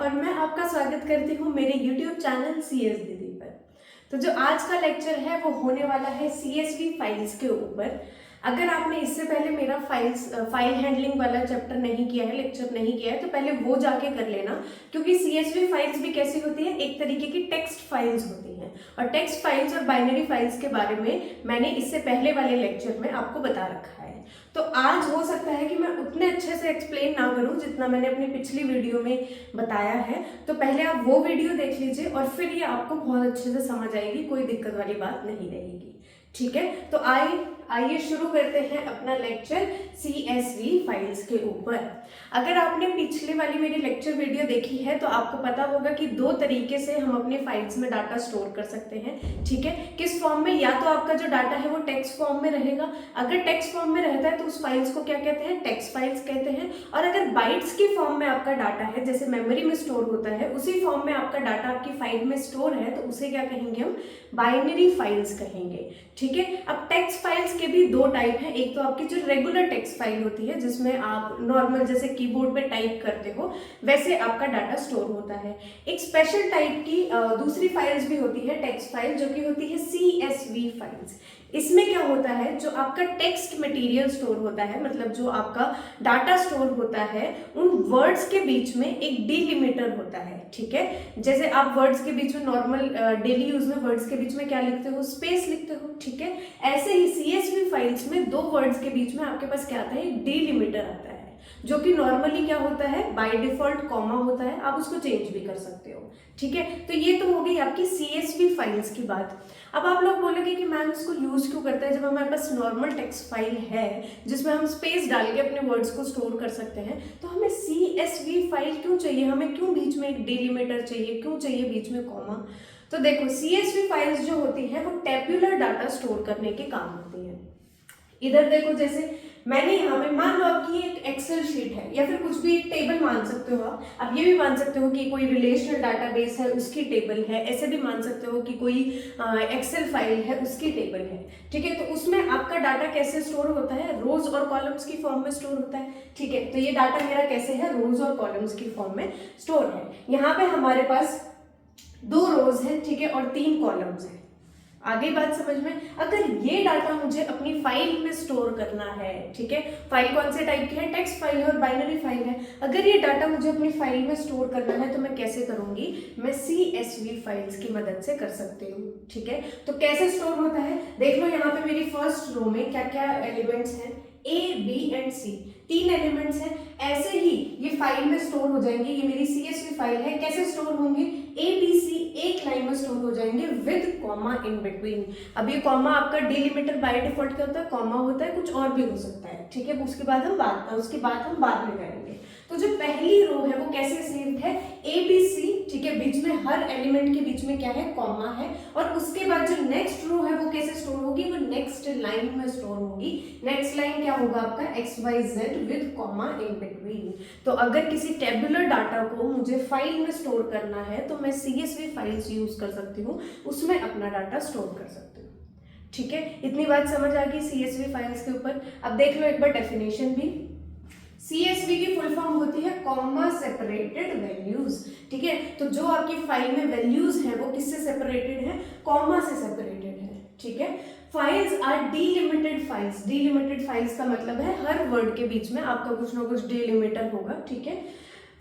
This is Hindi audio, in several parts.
और मैं आपका स्वागत करती हूँ मेरे YouTube चैनल CS दीदी पर। तो जो आज का लेक्चर है वो होने वाला है CSV फाइल्स के ऊपर। अगर आपने इससे पहले मेरा फाइल हैंडलिंग वाला चैप्टर नहीं किया है, लेक्चर नहीं किया है, तो पहले वो जाके कर लेना, क्योंकि CSV फाइल्स भी कैसी होती है, एक तरीके की टेक्स्ट फाइल्स होती हैं और टेक्स्ट फाइल्स और बाइनरी फाइल्स के बारे में मैंने इससे पहले वाले लेक्चर में आपको बता रखा है। तो आज हो सकता है कि मैं उतने अच्छे से एक्सप्लेन ना करूं जितना मैंने अपनी पिछली वीडियो में बताया है, तो पहले आप वो वीडियो देख लीजिए और फिर ये आपको बहुत अच्छे से समझ आएगी, कोई दिक्कत वाली बात नहीं रहेगी। ठीक है, तो आइए शुरू करते हैं अपना लेक्चर CSV फाइल्स के ऊपर। अगर आपने पिछले वाली मेरी लेक्चर वीडियो देखी है तो आपको पता होगा कि दो तरीके से हम अपने फाइल्स में डाटा स्टोर कर सकते हैं। ठीक है, किस फॉर्म में? या तो आपका जो डाटा है वो टेक्स्ट फॉर्म में रहेगा। अगर टेक्स्ट फॉर्म में रहता है तो उस फाइल्स को क्या कहते हैं? टेक्स्ट फाइल्स कहते हैं। और अगर बाइट्स की फॉर्म में आपका डाटा है, जैसे मेमोरी में स्टोर होता है, उसी फॉर्म में आपका डाटा आपकी फाइल में स्टोर है, तो उसे क्या कहेंगे? हम बाइनरी फाइल्स कहेंगे। ठीक है, अब टेक्स्ट फाइल्स के भी दो टाइप हैं। एक तो आपकी जो रेगुलर टेक्स्ट फाइल होती है, जिसमें आप नॉर्मल जैसे कीबोर्ड पे टाइप करते हो वैसे आपका डाटा स्टोर होता है। एक स्पेशल टाइप की दूसरी फाइल्स भी होती है, टेक्स्ट फाइल, जो कि होती है CSV फाइल्स। इसमें क्या होता है, जो आपका टेक्स्ट मटेरियल स्टोर होता है, मतलब जो आपका डाटा स्टोर होता है, उन वर्ड्स के बीच में एक डिलिमिटर होता है। ठीक है, जैसे आप वर्ड्स के बीच में नॉर्मल डेली यूज में वर्ड्स के बीच में क्या लिखते हो? स्पेस लिखते हो। ठीक है, ऐसे ही CSV फाइल्स में दो वर्ड्स के बीच में आपके पास क्या आता है? एक डिलिमिटर आता है, जो कि नॉर्मली क्या होता है? बाय डिफॉल्ट कॉमा होता है, आप उसको चेंज भी कर सकते हो। ठीक है, तो ये तो हो गई आपकी CSV फाइल्स की बात। अब आप लोग बोलोगे कि मैम इसको यूज क्यों करते हैं जब हमारे पास नॉर्मल टेक्स्ट फाइल है जिसमें हम स्पेस डाल के अपने वर्ड्स को स्टोर कर सकते हैं, तो हमें CSV फाइल क्यों चाहिए? हमें क्यों बीच में एक डिलिमिटर चाहिए? क्यों चाहिए बीच में कॉमा? तो देखो, CSV फाइल्स जो होती है वो टेब्यूलर डाटा स्टोर करने के काम होती है। इधर देखो, जैसे मैंने यहाँ पे मान लो आपकी एक एक्सेल शीट है, या फिर कुछ भी एक टेबल मान सकते हो आप ये भी मान सकते हो कि कोई रिलेशनल डाटाबेस है उसकी टेबल है, ऐसे भी मान सकते हो कि कोई एक्सेल फाइल है उसकी टेबल है। ठीक है, तो उसमें आपका डाटा कैसे स्टोर होता है? रोज और कॉलम्स की फॉर्म में स्टोर होता है। ठीक है, तो ये डाटा मेरा कैसे है? रोज और कॉलम्स की फॉर्म में स्टोर है। यहाँ पे हमारे पास 2 रोज है, ठीक है, और 3 कॉलम्स है। आगे बात समझ में? अगर ये डाटा मुझे अपनी फाइल में स्टोर करना है, ठीक है, फाइल कौन से टाइप की है? टेक्स्ट फाइल है और बाइनरी फाइल है। अगर ये डाटा मुझे अपनी फाइल में स्टोर करना है तो मैं कैसे करूंगी? मैं CSV फाइल्स की मदद से कर सकती हूँ। ठीक है, तो कैसे स्टोर होता है देख लो। यहाँ पे मेरी फर्स्ट रो में क्या क्या एलिमेंट्स हैं? A, B and C, 3 elements हैं। ऐसे ही ये फाइल में स्टोर हो जाएंगे। ये मेरी CSV फाइल है, कैसे स्टोर होंगे? A, B, C एक लाइन में स्टोर हो जाएंगे विद कॉमा इन बिटवीन। अब ये कॉमा आपका डिलिमिटर बाय डिफॉल्ट क्या होता है? कॉमा होता है, कुछ और भी हो सकता है। ठीक है, उसके बाद हम बाद में करेंगे। तो जो पहली रो है वो कैसे सेव्ड है? ABC, ठीक है, बीच में हर एलिमेंट के बीच में क्या है? कॉमा है। और उसके बाद जो नेक्स्ट रो है वो कैसे स्टोर होगी? वो नेक्स्ट लाइन में स्टोर होगी। नेक्स्ट लाइन क्या होगा आपका? XYZ with comma in between. तो अगर किसी टेबुलर डाटा को मुझे फाइल में स्टोर करना है तो मैं CSV फाइल्स यूज कर सकती हूँ, उसमें अपना डाटा स्टोर कर सकती हूँ। ठीक है, इतनी बात समझ आ गई CSV फाइल्स के ऊपर। अब देख लो एक बार डेफिनेशन भी। CSV की फुल फॉर्म होती है कॉमा सेपरेटेड वैल्यूज। ठीक है, तो जो आपकी फाइल में वैल्यूज है वो किससे सेपरेटेड है? कॉमा से सेपरेटेड है। ठीक है, files are delimited files. Delimited files का मतलब है हर वर्ड के बीच में आपका कुछ ना कुछ डिलिमिटर होगा। ठीक है,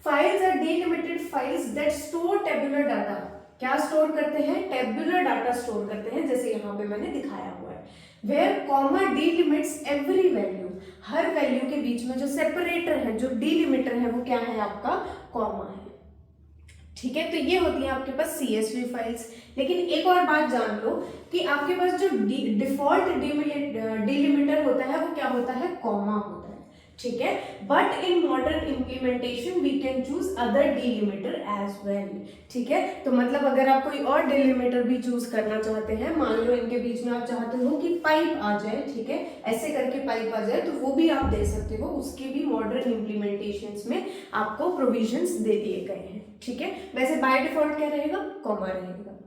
files are delimited files that store tabular data. क्या स्टोर करते हैं? टेबुलर डाटा स्टोर करते हैं, जैसे यहाँ पे मैंने दिखाया हुआ है। Where comma delimits every value, हर वैल्यू के बीच में जो सेपरेटर है, जो डिलिमिटर है, वो क्या है? आपका कॉमा है। ठीक है, तो ये होती है आपके पास CSV फाइल्स। लेकिन एक और बात जान लो कि आपके पास जो डिफॉल्ट डिलिमिटर होता है वो क्या होता है? कॉमा होता है। ठीक है, but in modern implementation we can choose other delimiter as well. ठीक है, तो मतलब अगर आप कोई और डिलिमिटर भी चूज करना चाहते हैं, मान लो इनके बीच में आप चाहते हो कि पाइप आ जाए, ठीक है, ऐसे करके पाइप आ जाए, तो वो भी आप दे सकते हो। उसके भी मॉडर्न इम्प्लीमेंटेशंस में आपको प्रोविजंस दे दिए गए हैं। ठीक है, वैसे बाय डिफॉल्ट क्या रहेगा? कॉमा रहेगा।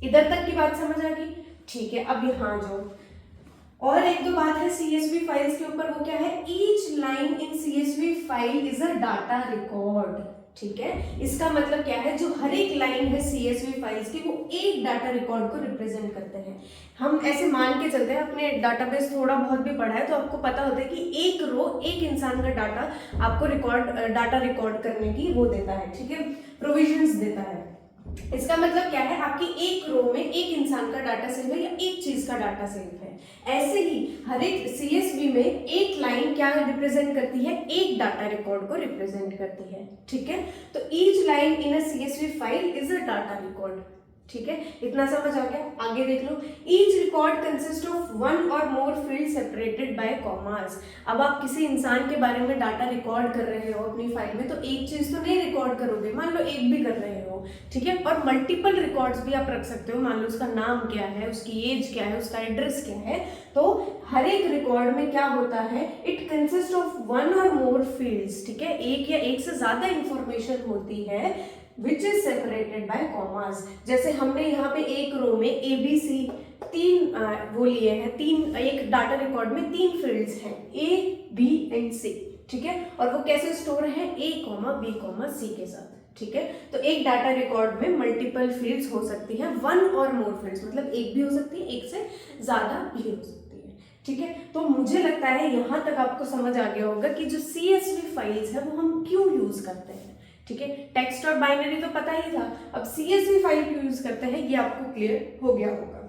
इधर तक की बात समझ आ गई? ठीक है, अब यहाँ जो और एक दो बात है CSV फाइल्स के ऊपर, वो क्या है? Each line in CSV file is a data record. ठीक है। इसका मतलब क्या है, जो हर एक लाइन है CSV फाइल्स की वो एक डाटा रिकॉर्ड को रिप्रेजेंट करते हैं। हम ऐसे मान के चलते हैं, अपने डाटाबेस थोड़ा बहुत भी पढ़ा है तो आपको पता होता है कि एक रो एक इंसान का डाटा आपको डाटा रिकॉर्ड करने की वो देता है, ठीक है, प्रोविजंस देता है। इसका मतलब क्या है, आपकी एक रो में एक इंसान का डाटा सेव है या एक चीज का डाटा सेव है। ऐसे ही हर एक CSV में एक लाइन क्या रिप्रेजेंट करती है, एक डाटा रिकॉर्ड को रिप्रेजेंट करती है, ठीक है। तो each line in a CSV file is a data record, ठीक है। इतना समझ आ गया, आगे देख लो। Each record consist of one और more field separated by commas. अब आप किसी इंसान के बारे में डाटा रिकॉर्ड कर रहे हो अपनी फाइल में, तो एक चीज तो नहीं रिकॉर्ड करोगे, मान लो एक भी कर रहे हो, ठीक है, और मल्टीपल रिकॉर्ड्स भी आप रख सकते हो। मान लो उसका नाम क्या है, उसकी एज क्या है, उसका एड्रेस क्या है। तो हर एक रिकॉर्ड में क्या होता है, इट कंसिस्ट ऑफ वन और मोर फील्ड्स, ठीक है, एक या एक से ज्यादा इंफॉर्मेशन होती है which is separated by commas. जैसे हमने यहाँ पे एक रो में ABC तीन वो लिए हैं, तीन, एक डाटा रिकॉर्ड में तीन फील्ड्स हैं A, B एंड C, ठीक है, और वो कैसे स्टोर है A, B, C के साथ, ठीक है। तो एक डाटा रिकॉर्ड में मल्टीपल फील्ड्स हो सकती हैं, वन और मोर फील्ड्स, मतलब एक भी हो सकती है, एक से ज्यादा भी हो सकती है, ठीक है। तो मुझे लगता है यहाँ तक आपको समझ आ गया होगा कि जो CSV फाइल्स है वो हम क्यों यूज करते हैं, ठीक है। टेक्स्ट और बाइनरी तो पता ही था, अब CSV फाइल क्यों यूज करते हैं ये आपको क्लियर हो गया होगा।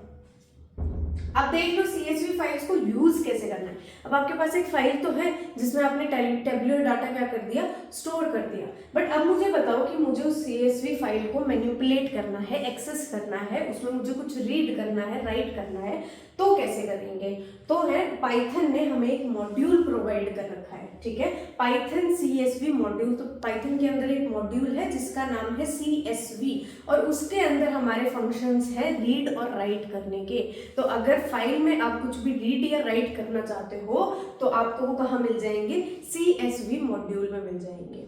अब देख लो CSV फाइल्स को यूज कैसे करना है। अब आपके पास एक फाइल तो है जिसमें आपने टेबुलर डाटा क्या कर दिया, स्टोर कर दिया, बट अब मुझे बताओ कि मुझे उस CSV फाइल को मैनिपुलेट करना है, एक्सेस करना है, उसमें मुझे कुछ रीड करना है, राइट करना है, तो कैसे करेंगे। तो है पाइथन ने हमें एक मॉड्यूल प्रोवाइड कर रखा है, ठीक है, पाइथन CSV मॉड्यूल। तो पाइथन के अंदर एक मॉड्यूल है जिसका नाम है CSV, और उसके अंदर हमारे फंक्शंस हैं रीड और राइट करने के। तो अगर फाइल में आप कुछ भी रीड या राइट करना चाहते हो तो आपको वो कहाँ मिल जाएंगे, CSV मॉड्यूल में मिल जाएंगे,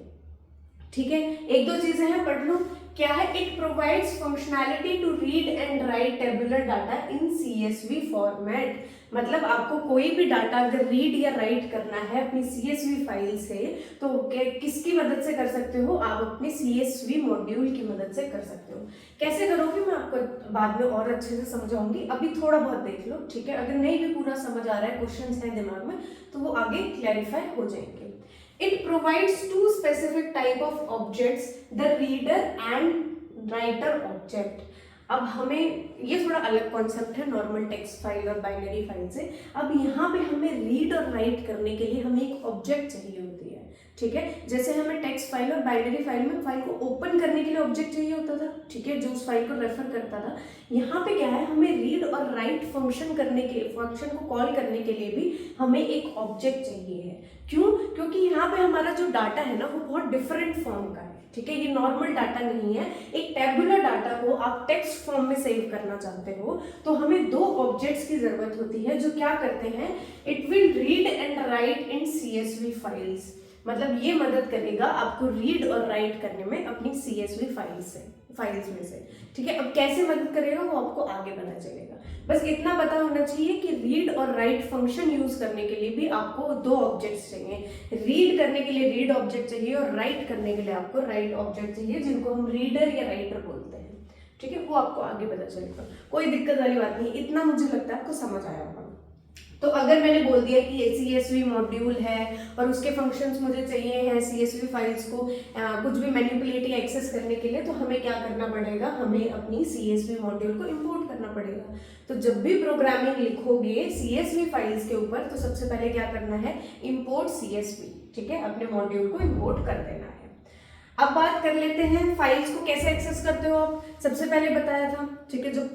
ठीक है। एक दो चीजें हैं, पढ़ लो। क्या है, it provides functionality to read and write tabular data in CSV format. मतलब आपको कोई भी डाटा अगर रीड या राइट करना है अपनी CSV फाइल से, तो किसकी मदद से कर सकते हो, आप अपने CSV मॉड्यूल की मदद से कर सकते हो। कैसे करोगे मैं आपको बाद में और अच्छे से समझाऊंगी, अभी थोड़ा बहुत देख लो, ठीक है। अगर नहीं भी पूरा समझ आ रहा है, क्वेश्चंस हैं दिमाग में, तो वो आगे क्लैरिफाई हो जाएंगे। It provides two specific type of objects, the reader and writer object. अब हमें ये थोड़ा अलग कॉन्सेप्ट है नॉर्मल टेक्स्ट फाइल और बाइनरी फाइल से। अब यहाँ पे हमें रीड और राइट करने के लिए हमें एक ऑब्जेक्ट चाहिए होती है, ठीक है। जैसे हमें टेक्स्ट फाइल और बाइनरी फाइल में फाइल को ओपन करने के लिए ऑब्जेक्ट चाहिए होता था, ठीक है, जो उस फाइल को रेफर करता था। यहाँ पे क्या है, हमें रीड और राइट फंक्शन को कॉल करने के लिए भी हमें एक ऑब्जेक्ट चाहिए है। क्यों, क्योंकि यहाँ पे हमारा जो डाटा है ना वो बहुत डिफरेंट फॉर्म का है, ठीक है, ये नॉर्मल डाटा नहीं है। एक टेबुलर डाटा को आप टेक्स्ट फॉर्म में सेव करना चाहते हो तो हमें दो ऑब्जेक्ट्स की जरूरत होती है जो क्या करते हैं, it will read and right in CSV files. मतलब ये मदद करेगा आपको रीड और राइट करने में अपनी CSV फाइल्स में से, ठीक है। अब कैसे मदद करेगा वो आपको आगे पता चलेगा, बस इतना पता होना चाहिए कि रीड और राइट फंक्शन यूज करने के लिए भी आपको दो ऑब्जेक्ट्स चाहिए। रीड करने के लिए रीड ऑब्जेक्ट चाहिए और राइट करने के लिए आपको राइट ऑब्जेक्ट चाहिए, जिनको हम रीडर या राइटर बोलते हैं, ठीक है। वो आपको आगे पता चलेगा, कोई दिक्कत वाली बात नहीं। इतना मुझे लगता है आपको समझ आया होगा। तो अगर मैंने बोल दिया कि ये CSV मॉड्यूल है और उसके फंक्शंस मुझे चाहिए हैं CSV फाइल्स को कुछ भी मैनिपुलेट या एक्सेस करने के लिए, तो हमें क्या करना पड़ेगा, हमें अपनी CSV मॉड्यूल को इंपोर्ट करना पड़ेगा। तो जब भी प्रोग्रामिंग लिखोगे CSV फाइल्स के ऊपर, तो सबसे पहले क्या करना है, इंपोर्ट CSV, ठीक है, अपने मॉड्यूल को इंपोर्ट कर देना है। अब बात कर लेते हैं फाइल्स को कैसे एक्सेस करते हो आप। सबसे पहले बताया था, ठीक है, जो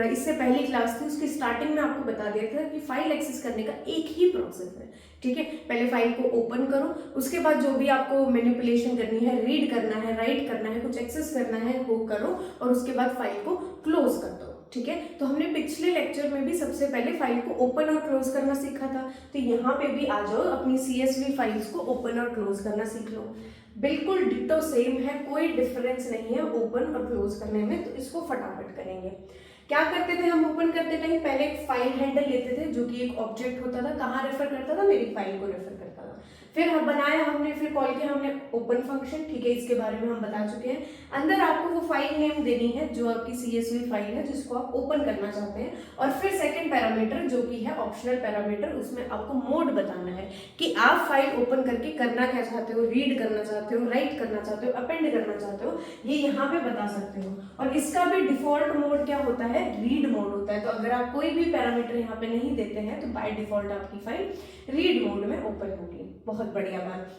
इससे पहली क्लास थी उसकी स्टार्टिंग में आपको बता दिया था कि फाइल एक्सेस करने का एक ही प्रोसेस है, ठीक है। पहले फाइल को ओपन करो, उसके बाद जो भी आपको मैनिपुलेशन करनी है, रीड करना है, राइट करना है, कुछ एक्सेस करना है, वो करो, और उसके बाद फाइल को क्लोज कर दो, ठीक है। तो हमने पिछले लेक्चर में भी सबसे पहले फाइल को ओपन और क्लोज करना सीखा था, तो यहाँ पे भी आ जाओ, अपनी CSV फाइल्स को ओपन और क्लोज करना सीख लो। बिल्कुल डिटो सेम है, कोई डिफरेंस नहीं है ओपन और क्लोज करने में, तो इसको फटाफट करेंगे। क्या करते थे हम ओपन करते टाइम, पहले एक फाइल हैंडल लेते थे जो कि एक ऑब्जेक्ट होता था, कहाँ रेफर करता था, मेरी फाइल को रेफर करता था। फिर हम बनाया हमने, फिर कॉल किया हमने ओपन फंक्शन, ठीक है, इसके बारे में हम बता चुके हैं। अंदर आपको वो फाइल नेम देनी है जो आपकी CSV फाइल है जिसको आप ओपन करना चाहते हैं, और फिर सेकंड पैरामीटर जो कि है ऑप्शनल पैरामीटर, उसमें आपको मोड बताना है कि आप फाइल ओपन करके करना क्या चाहते हो, रीड करना चाहते हो, राइट करना चाहते हो, अपेंड करना चाहते हो, ये यहाँ पे बता सकते हो। और इसका भी डिफॉल्ट मोड क्या होता है, रीड मोड होता है। तो अगर आप कोई भी पैरामीटर यहाँ पे नहीं देते हैं तो बाय डिफॉल्ट आपकी फाइल रीड मोड में ओपन होगी। बहुत बढ़िया बात।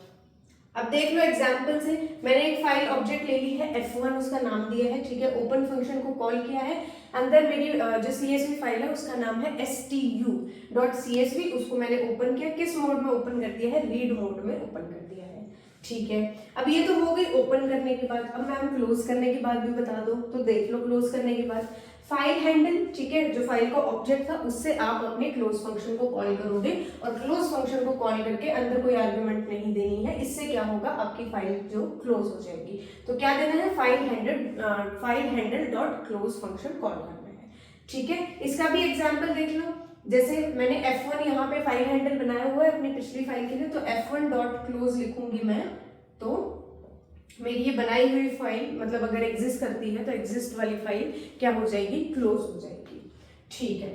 अब देख लो एग्जाम्पल से, मैंने एक फाइल ऑब्जेक्ट ले ली है F1, उसका नाम दिया है, ठीक है, ओपन फंक्शन को कॉल किया है, अंदर मेरी जो CSV फाइल है उसका नाम है stu.csv, उसको मैंने ओपन किया, किस मोड में ओपन कर दिया है, रीड मोड में ओपन कर दिया है, ठीक है। अब ये तो हो गई ओपन करने के बाद। अब मैम क्लोज करने के बाद भी बता दो, तो देख लो क्लोज करने के बाद फाइल हैंडल, ठीक है, जो फाइल का ऑब्जेक्ट था उससे आप अपने क्लोज फंक्शन को कॉल करोगे, और क्लोज फंक्शन को कॉल करके अंदर कोई आर्गुमेंट नहीं देनी है, इससे क्या होगा, आपकी फाइल जो क्लोज हो जाएगी। तो क्या देना है, file handle dot close function call करना है, ठीक है। इसका भी एग्जाम्पल देख लो, जैसे मैंने F1 यहाँ पे फाइल हैंडल बनाया हुआ है अपनी पिछली फाइल के लिए, तो F1 डॉट क्लोज लिखूंगी मैं, तो मेरी ये बनाई हुई फाइल मतलब अगर एग्जिस्ट करती है तो एग्जिस्ट वाली फाइल क्या हो जाएगी, क्लोज हो जाएगी, ठीक है।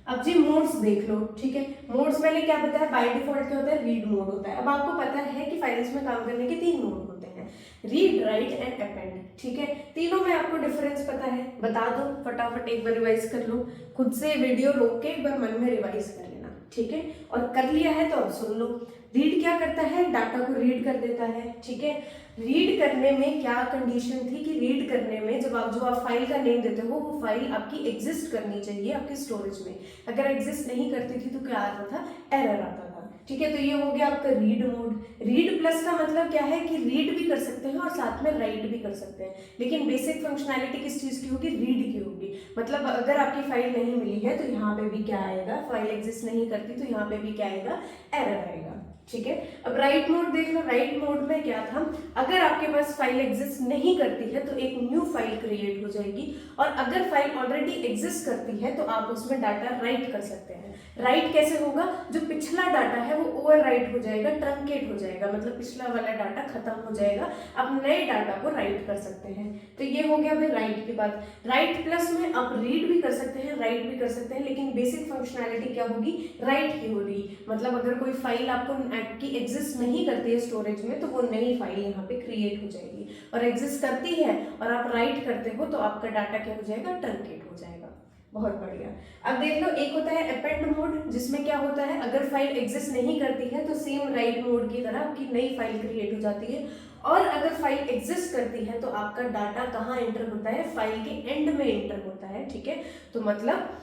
अब जी मोड्स देख लो, ठीक है, मोड्स मैंने क्या बताया, बाय डिफॉल्ट क्या होता है, रीड मोड होता है। अब आपको पता है कि फाइल्स में काम करने के 3 मोड होते हैं, रीड, राइट एंड अपेंड, ठीक है। तीनों में आपको डिफरेंस पता है, बता दो फटाफट, एक बार रिवाइज कर लो, खुद से वीडियो रोक के एक बार मन में रिवाइज कर लेना, ठीक है। और कर लिया है तो अब सुन लो, रीड क्या करता है, डाटा को रीड कर देता है, ठीक है। रीड करने में क्या कंडीशन थी कि रीड करने में जो आप फाइल का नेम देते हो वो फाइल आपकी एग्जिस्ट करनी चाहिए आपकी स्टोरेज में, अगर एग्जिस्ट नहीं करती थी तो क्या आता था, एरर आता था, ठीक है। तो ये हो गया आपका रीड मोड। रीड प्लस का मतलब क्या है कि रीड भी कर सकते हैं और साथ में राइट भी कर सकते हैं, लेकिन बेसिक फंक्शनैलिटी किस चीज की होगी, रीड की होगी। मतलब अगर आपकी फाइल नहीं मिली है तो यहाँ पे भी क्या आएगा, फाइल एग्जिस्ट नहीं करती तो यहाँ पे भी क्या आएगा, एरर आएगा, ठीक है। अब राइट मोड देख लो, राइट मोड में क्या था, अगर आपके पास फाइल एग्जिस्ट नहीं करती है तो एक न्यू फाइल क्रिएट हो जाएगी, और अगर फाइल ऑलरेडी एग्जिस्ट करती है तो आप उसमें डाटा राइट कर सकते हैं। राइट कैसे होगा, जो पिछला डाटा है वो ओवर राइट हो जाएगा, ट्रंकेट हो जाएगा, मतलब पिछला वाला डाटा खत्म हो जाएगा, आप नए डाटा को राइट कर सकते हैं। तो ये हो गया भाई राइट की बात। राइट प्लस में आप रीड भी कर सकते हैं, राइट भी कर सकते हैं, लेकिन बेसिक फंक्शनैलिटी क्या होगी, राइट की होगी। मतलब अगर कोई फाइल आपको की एग्जिस्ट नहीं करती है स्टोरेज में तो वो नई फाइल यहाँ पे क्रिएट हो जाएगी, और एग्जिस्ट करती है और आप राइट करते हो तो आपका डाटा क्या हो जाएगा, ट्रंकेट हो जाएगा। बहुत बढ़िया। अब देख लो, एक होता है अपेंड मोड, जिसमें क्या होता है, अगर फाइल एग्जिस्ट नहीं करती है तो सेम राइट मोड की तरह आपकी नई फाइल क्रिएट हो जाती है, और अगर फाइल एग्जिस्ट करती है तो आपका डाटा कहाँ एंटर होता है, फाइल के एंड में एंटर होता है, ठीक है। तो मतलब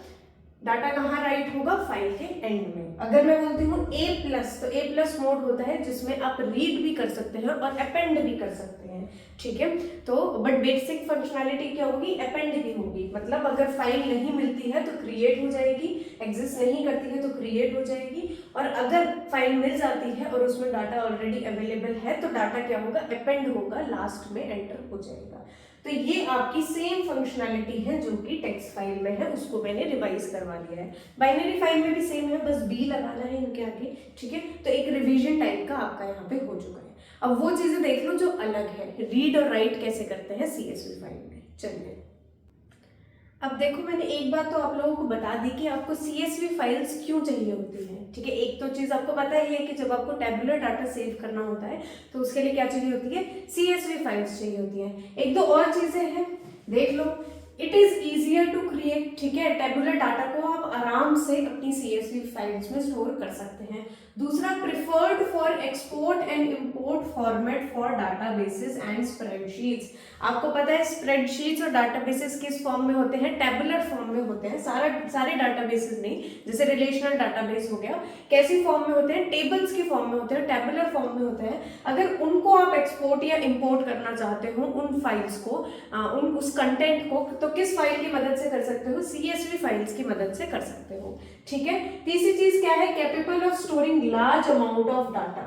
डाटा कहाँ राइट होगा, फाइल के एंड में। अगर मैं बोलती हूँ A प्लस, तो A प्लस मोड होता है जिसमें आप रीड भी कर सकते हैं और अपेंड भी कर सकते हैं, ठीक है। तो बट बेसिक फंक्शनैलिटी क्या होगी, अपेंड की होगी। मतलब अगर फाइल नहीं मिलती है तो क्रिएट हो जाएगी, एग्जिस्ट नहीं करती है तो क्रिएट हो जाएगी, और अगर फाइल मिल जाती है और उसमें डाटा ऑलरेडी अवेलेबल है तो डाटा क्या होगा, अपेंड होगा, लास्ट में एंटर हो जाएगा। तो ये आपकी सेम फंक्शनैलिटी है जो कि टेक्स्ट फाइल में है, उसको मैंने रिवाइज करवा लिया है। बाइनरी फाइल में भी सेम है, बस बी लगाना है इनके आगे, ठीक है। तो एक रिवीजन टाइप का आपका यहाँ पे हो चुका है। अब वो चीजें देख लो जो अलग है, रीड और राइट कैसे करते हैं CSV फाइल में। चलिए अब देखो, मैंने एक बात तो आप लोगों को बता दी कि आपको CSV फाइल्स क्यों चाहिए होती हैं, ठीक है। एक तो चीज आपको पता ही है कि जब आपको टेबुलर डाटा सेव करना होता है तो उसके लिए क्या चाहिए होती है, CSV फाइल्स चाहिए होती हैं। एक दो और चीजें हैं, देख लो, it is easier to create, ठीक है। टेबुलर डाटा को आप आराम से अपनी CSV फाइल्स में स्टोर कर सकते हैं। दूसरा, preferred for export and import format for databases and spreadsheets. आपको पता है स्प्रेडशीट्स और डाटाबेसेस किस फॉर्म में होते हैं, टेबुलर फॉर्म में होते हैं। सारे डाटाबेसेस नहीं, जैसे रिलेशनल डाटाबेस हो गया, कैसी फॉर्म में होते हैं, टेबल्स की फॉर्म में होते हैं, टेबुलर फॉर्म में होते हैं। अगर उनको आप एक्सपोर्ट या इंपोर्ट करना चाहते हो, उन फाइल्स को, उस कंटेंट को, तो किस फाइल की मदद से कर सकते हो, CSV फाइल्स की मदद से कर सकते हो, ठीक है। तीसरी चीज क्या है, capable of storing large amount of data.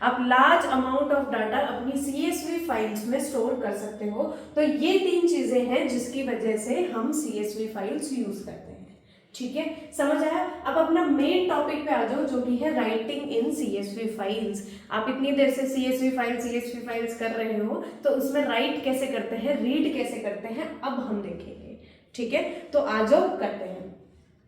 आप लार्ज अमाउंट ऑफ डाटा अपनी CSV फाइल्स में स्टोर कर सकते हो। तो ये 3 चीजें हैं जिसकी वजह से हम CSV फाइल्स यूज करते हैं, ठीक है, समझ आया। अब अपना मेन टॉपिक पे आ जाओ, जो कि है राइटिंग इन सीएसवी फाइल्स। आप इतनी देर से सीएसवी फाइल्स कर रहे हो, तो उसमें राइट कैसे करते हैं, रीड कैसे करते हैं, अब हम देखेंगे। ठीक है, तो आ जाओ करते हैं।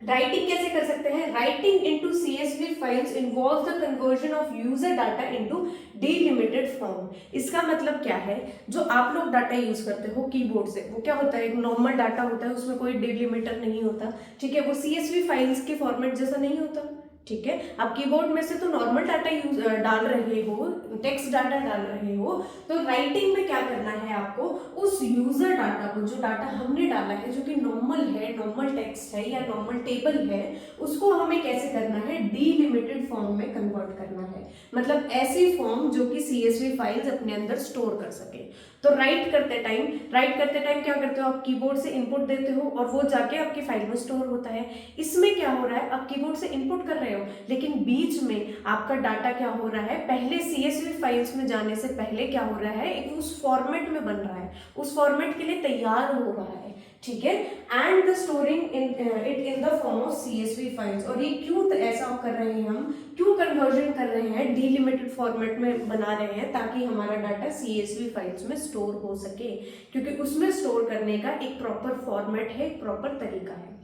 राइटिंग कैसे कर सकते हैं? Writing into CSV files involves the conversion of user data into delimited form. इसका मतलब क्या है? जो आप लोग डाटा यूज करते हो कीबोर्ड से, वो क्या होता है, एक नॉर्मल डाटा होता है, उसमें कोई डिलिमिटर नहीं होता। ठीक है, वो सीएसवी फाइल्स के फॉर्मेट जैसा नहीं होता। ठीक है, आप कीबोर्ड में से तो नॉर्मल डाटा यूज डाल रहे हो, टेक्स्ट डाटा डाल रहे हो, तो राइटिंग में क्या करना है आपको, उस यूजर डाटा को, जो डाटा हमने डाला है, जो कि नॉर्मल है, नॉर्मल टेक्स्ट है या नॉर्मल टेबल है, उसको हमें कैसे करना है, डीलिमिटेड फॉर्म में कन्वर्ट करना है। मतलब ऐसी फॉर्म जो कि सीएसवी फाइल्स अपने अंदर स्टोर कर सके। तो राइट करते टाइम क्या करते हो, आप कीबोर्ड से इनपुट देते हो और वो जाके आपकी फाइल में स्टोर होता है। इसमें क्या हो रहा है, आप कीबोर्ड से इनपुट कर रहे हो, लेकिन बीच में आपका डाटा क्या हो रहा है, पहले सीएसवी फाइल्स में जाने से पहले क्या हो रहा है, एक उस फॉर्मेट में बन रहा है, उस फॉर्मेट के लिए तैयार हो रहा है। ठीक है, and the storing in the form of CSV files. और ये क्यों ऐसा कर रहे हैं, हम क्यों कन्वर्जन कर रहे हैं, डीलिमिटेड फॉर्मेट में बना रहे हैं, ताकि हमारा डाटा सीएसवी फाइल्स में स्टोर हो सके, क्योंकि उसमें स्टोर करने का एक प्रॉपर फॉर्मेट है, एक प्रॉपर तरीका है।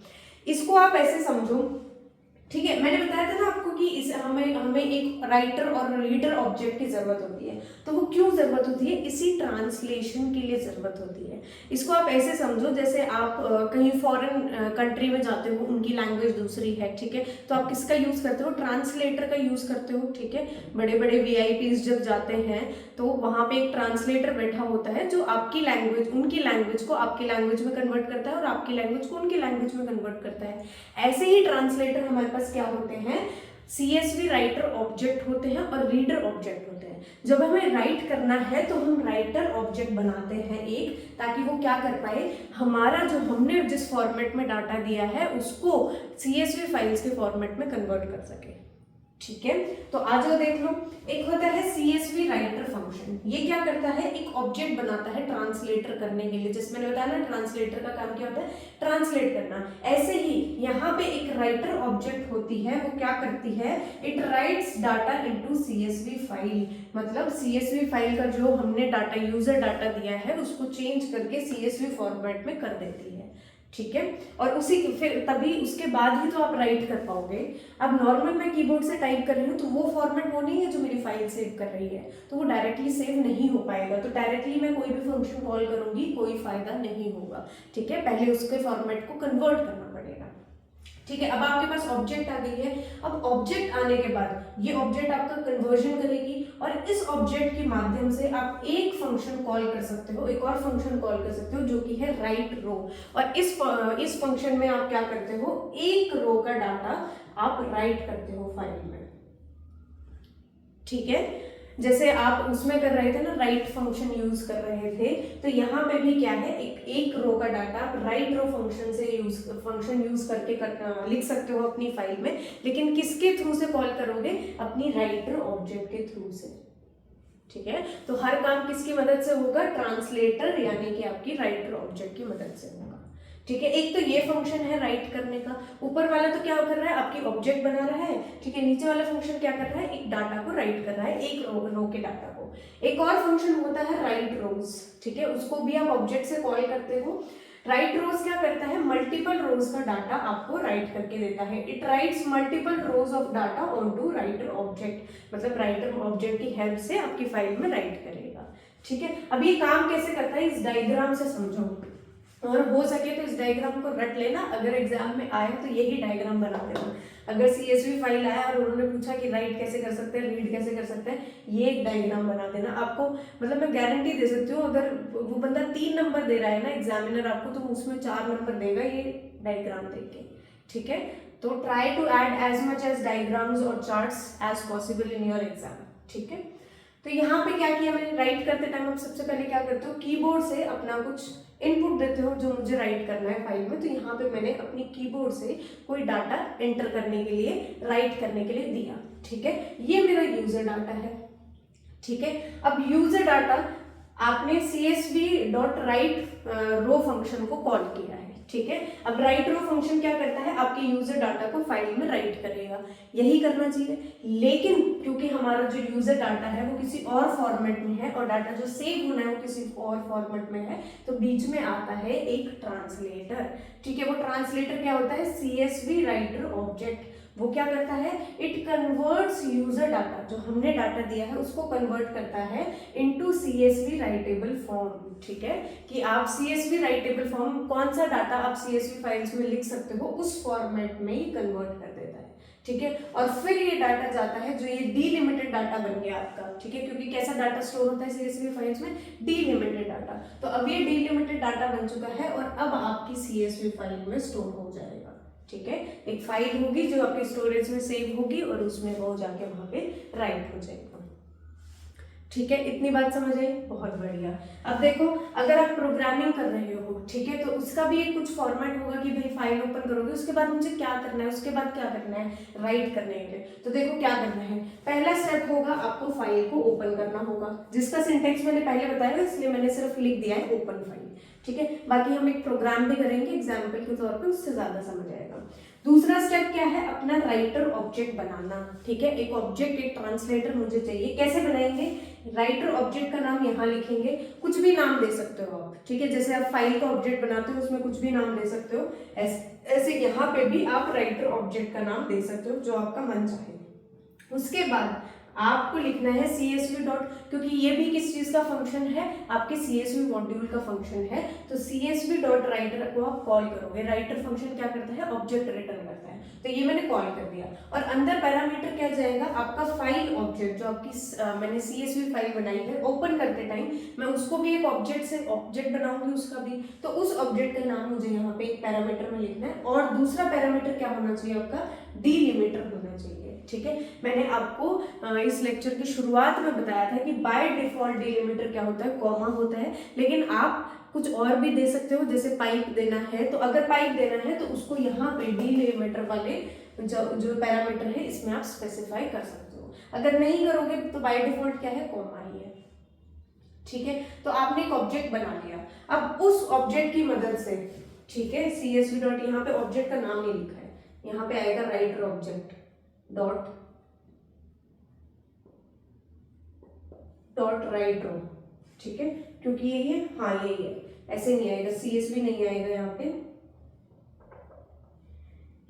इसको आप ऐसे समझो। ठीक है, मैंने बताया था ना आपको कि इस हमें एक राइटर और रीडर ऑब्जेक्ट की जरूरत होती है। तो वो क्यों जरूरत होती है, इसी ट्रांसलेशन के लिए जरूरत होती है। इसको आप ऐसे समझो, जैसे आप कहीं फॉरेन कंट्री में जाते हो, उनकी लैंग्वेज दूसरी है। ठीक है, तो आप किसका यूज करते हो, ट्रांसलेटर का यूज करते हो। ठीक है, बड़े बड़े वीआईपीज जब जाते हैं तो वहां पे एक ट्रांसलेटर बैठा होता है, जो आपकी लैंग्वेज, उनकी लैंग्वेज को आपकी लैंग्वेज में कन्वर्ट करता है और आपकी लैंग्वेज को उनकी लैंग्वेज में कन्वर्ट करता है। ऐसे ही ट्रांसलेटर हमारे पास क्या होते हैं, सीएसवी राइटर ऑब्जेक्ट होते हैं और रीडर ऑब्जेक्ट होते हैं। जब हमें राइट करना है तो हम राइटर ऑब्जेक्ट बनाते हैं एक, ताकि वो क्या कर पाए, हमारा जो हमने जिस फॉर्मेट में डाटा दिया है उसको सीएसवी फाइल्स के फॉर्मेट में कन्वर्ट कर सके। ठीक है, तो आज वो देख लो। एक होता है सीएसवी राइटर फंक्शन, ये क्या करता है, एक ऑब्जेक्ट बनाता है ट्रांसलेटर करने के लिए। जैसे मैंने बताया ना, ट्रांसलेटर का काम क्या होता है, ट्रांसलेट करना। ऐसे ही यहाँ पे एक राइटर ऑब्जेक्ट होती है, वो क्या करती है, it rights data into CSV file. मतलब सीएसवी फाइल का जो हमने डाटा, यूजर डाटा दिया है, उसको चेंज करके सीएसवी फॉर्मेट में कर देती है। ठीक है, और उसी फिर तभी उसके बाद ही तो आप राइट कर पाओगे। अब नॉर्मल मैं कीबोर्ड से टाइप कर रही हूँ, तो वो फॉर्मेट वो नहीं है जो मेरी फाइल सेव कर रही है, तो वो डायरेक्टली सेव नहीं हो पाएगा। तो डायरेक्टली मैं कोई भी फंक्शन कॉल करूंगी, कोई फायदा नहीं होगा। ठीक है, पहले उसके फॉर्मेट को कन्वर्ट करना पड़ेगा। ठीक है, अब आपके पास ऑब्जेक्ट आ गई है। अब ऑब्जेक्ट आने के बाद ये ऑब्जेक्ट आपका कन्वर्जन करेगी, और इस ऑब्जेक्ट के माध्यम से आप एक फंक्शन कॉल कर सकते हो, एक और फंक्शन कॉल कर सकते हो, जो कि है राइट रो। और इस फंक्शन में आप क्या करते हो, एक रो का डाटा आप राइट करते हो फाइल में। ठीक है, जैसे आप उसमें कर रहे थे ना, राइट फंक्शन यूज कर रहे थे, तो यहाँ पे भी क्या है, एक रो का डाटा आप राइट रो फंक्शन से फंक्शन यूज करके लिख सकते हो अपनी फाइल में। लेकिन किसके थ्रू से कॉल करोगे, अपनी राइटर ऑब्जेक्ट के थ्रू से। ठीक है, तो हर काम किसकी मदद से होगा, ट्रांसलेटर यानी कि आपकी राइटर ऑब्जेक्ट की मदद से होगा। ठीक है, एक तो ये फंक्शन है राइट करने का। ऊपर वाला तो क्या कर रहा है, आपकी ऑब्जेक्ट बना रहा है। ठीक है, नीचे वाला फंक्शन क्या कर रहा है, एक डाटा को राइट कर रहा है, एक रो के डाटा को। एक और फंक्शन होता है राइट रोज। ठीक है, उसको भी आप ऑब्जेक्ट से कॉल करते हो। राइट रोज क्या करता है, मल्टीपल रोज का डाटा आपको राइट करके देता है। It rights multiple rose of data onto writer object. मतलब राइटर ऑब्जेक्ट की हेल्प से आपकी फाइल में राइट करेगा। ठीक है, अब ये काम कैसे करता है, इस डायग्राम से समझो, और हो सके तो इस डायग्राम को रट लेना। अगर एग्जाम में आए तो यही डायग्राम बना देना। अगर सीएसवी फाइल आया और उन्होंने पूछा कि राइट कैसे कर सकते हैं, रीड कैसे कर सकते हैं, ये एक डायग्राम बना देना। आपको मतलब मैं गारंटी दे सकती हूँ, अगर वो बंदा 3 नंबर दे रहा है ना एग्जामिनर आपको, तो उसमें 4 नंबर देगा ये डायग्राम देख के। ठीक है, तो try to add as much as diagrams और charts as possible in your exam. ठीक है, तो यहाँ पे क्या किया मैंने, राइट करते टाइम आप सबसे पहले क्या करते हो, कीबोर्ड से अपना कुछ इनपुट देते हो जो मुझे राइट करना है फाइल में। तो यहाँ पे मैंने अपनी कीबोर्ड से कोई डाटा एंटर करने के लिए, राइट करने के लिए दिया। ठीक है, ये मेरा यूजर डाटा है। ठीक है, अब यूजर डाटा आपने csv.write रो फंक्शन को कॉल किया है, ठीक है। अब राइट रो फंक्शन क्या करता है, आपके यूजर डाटा को फाइल में राइट करेगा, यही करना चाहिए। लेकिन क्योंकि हमारा जो यूजर डाटा है वो किसी और फॉर्मेट में है और डाटा जो सेव होना है वो किसी और फॉर्मेट में है, तो बीच में आता है एक ट्रांसलेटर, ठीक है। वो ट्रांसलेटर क्या होता है, CSV राइटर ऑब्जेक्ट। वो क्या करता है, इट कन्वर्ट्स यूजर डाटा, जो हमने डाटा दिया है उसको कन्वर्ट करता है इनटू CSV राइटेबल फॉर्म, ठीक है। कि आप CSV राइटेबल फॉर्म, कौन सा डाटा आप CSV फाइल्स में लिख सकते हो उस फॉर्मेट में ही कन्वर्ट कर देता है, ठीक है। और फिर ये डाटा जाता है, जो ये डीलिमिटेड डाटा बन गया आपका, ठीक है, क्योंकि कैसा डाटा स्टोर होता है CSV फाइल्स में, डीलिमिटेड डाटा। तो अब ये डीलिमिटेड डाटा बन चुका है और अब आपकी CSV फाइल में स्टोर हो जाएगा, ठीक है। एक फाइल होगी जो आपके स्टोरेज में सेव होगी और उसमें वो जाके वहां पे राइट हो जाएगा, ठीक है। इतनी बात समझ आई, बहुत बढ़िया। अब देखो, अगर आप प्रोग्रामिंग कर रहे हो, ठीक है, तो उसका भी एक कुछ फॉर्मेट होगा कि भाई फाइल ओपन करोगे, उसके बाद मुझे क्या करना है, उसके बाद क्या करना है, राइट करने के लिए। तो देखो क्या करना है, पहला स्टेप होगा आपको फाइल को ओपन करना होगा, जिसका सिंटेक्स मैंने पहले बताया, इसलिए मैंने सिर्फ लिख दिया है ओपन फाइल, ठीक है। बाकी हम एक प्रोग्राम भी करेंगे एग्जाम्पल के तौर पे, उससे ज्यादा समझ आएगा। दूसरा स्टेप क्या है, अपना राइटर ऑब्जेक्ट बनाना, ठीक है। एक ऑब्जेक्ट, एक ट्रांसलेटर मुझे चाहिए, कैसे बनाएंगे, राइटर ऑब्जेक्ट का नाम यहाँ लिखेंगे, कुछ भी नाम दे सकते हो आप, ठीक है। जैसे आप फाइल का ऑब्जेक्ट बनाते हो उसमें कुछ भी नाम दे सकते हो, ऐसे यहाँ पे भी आप राइटर ऑब्जेक्ट का नाम दे सकते हो जो आपका मन चाहे। उसके बाद आपको लिखना है CSV डॉट, क्योंकि ये भी किस चीज का फंक्शन है, आपके CSV मॉड्यूल का फंक्शन है, तो CSV डॉट राइटर को आप कॉल करोगे। राइटर फंक्शन क्या करता है, ऑब्जेक्ट रिटर्न करता है, तो ये मैंने कॉल कर दिया। और अंदर पैरामीटर क्या जाएगा, आपका फाइल ऑब्जेक्ट, जो आपकी मैंने CSV फाइल बनाई है, ओपन करते टाइम मैं उसको भी एक ऑब्जेक्ट से ऑब्जेक्ट बनाऊंगी उसका भी, तो उस ऑब्जेक्ट का नाम मुझे यहाँ पे एक पैरामीटर में लिखना है। और दूसरा पैरामीटर क्या होना चाहिए, आपका डीलिमिटर होना चाहिए, ठीक है। मैंने आपको इस लेक्चर की शुरुआत में बताया था कि बाय डिफॉल्ट डीलिमिटर क्या होता है, कॉमा होता है, लेकिन आप कुछ और भी दे सकते हो, जैसे पाइप देना है, तो अगर पाइप देना है तो उसको यहाँ पे डीलिमिटर वाले जो पैरामीटर है इसमें आप स्पेसिफाई कर सकते हो। अगर नहीं करोगे तो बाय डिफॉल्ट क्या है, कॉमा ही है, ठीक है। तो आपने एक ऑब्जेक्ट बना लिया, अब उस ऑब्जेक्ट की मदद से, ठीक है, CSV डॉट, यहाँ पे ऑब्जेक्ट का नाम नहीं लिखा है, यहाँ पे आएगा राइटर ऑब्जेक्ट डॉट राइट रो, ठीक है, क्योंकि यही है, हाँ यही है, ऐसे नहीं आएगा, CSV नहीं आएगा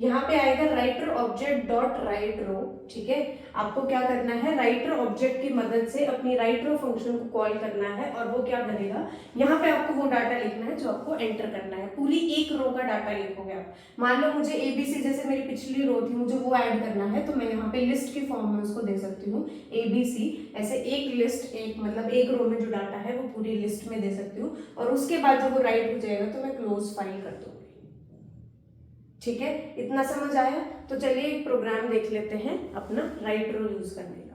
यहाँ पे आएगा राइटर ऑब्जेक्ट डॉट राइट रो, ठीक है। आपको क्या करना है, राइटर ऑब्जेक्ट की मदद से अपनी राइट रो फंक्शन को कॉल करना है, और वो क्या करेगा, यहाँ पे आपको वो डाटा लिखना है जो आपको एंटर करना है, पूरी एक रो का डाटा लिखोगे आप। मान लो मुझे ABC, जैसे मेरी पिछली रो थी, मुझे वो ऐड करना है, तो मैं यहाँ पे लिस्ट की फॉर्म में उसको दे सकती हूँ ABC, ऐसे एक लिस्ट, एक मतलब एक रो में जो डाटा है वो पूरी लिस्ट में दे सकती हूँ, और उसके बाद जब वो राइट हो जाएगा तो मैं क्लोज फाइल कर दूंगी, ठीक है। इतना समझ आया, तो चलिए एक प्रोग्राम देख लेते हैं अपना राइट रो यूज करने का।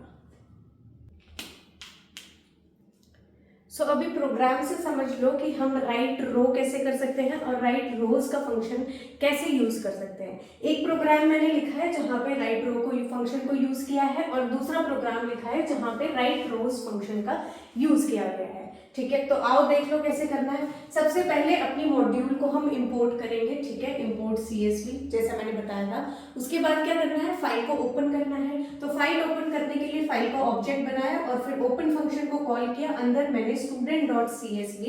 सो अभी प्रोग्राम से समझ लो कि हम राइट रो कैसे कर सकते हैं और राइट रोज का फंक्शन कैसे यूज कर सकते हैं। एक प्रोग्राम मैंने लिखा है जहां पे राइट रो को फंक्शन को यूज किया है, और दूसरा प्रोग्राम लिखा है जहां पे राइट रोज फंक्शन का यूज किया गया है, ठीक है। तो आओ देख लो कैसे करना है। सबसे पहले अपनी मॉड्यूल को हम इंपोर्ट करेंगे, ठीक है, इंपोर्ट CSV जैसा मैंने बताया था। उसके बाद क्या करना है, फाइल को ओपन करना है। तो फाइल ओपन करने के लिए फाइल का ऑब्जेक्ट बनाया और फिर ओपन फंक्शन को कॉल किया। अंदर मैंने student.csv,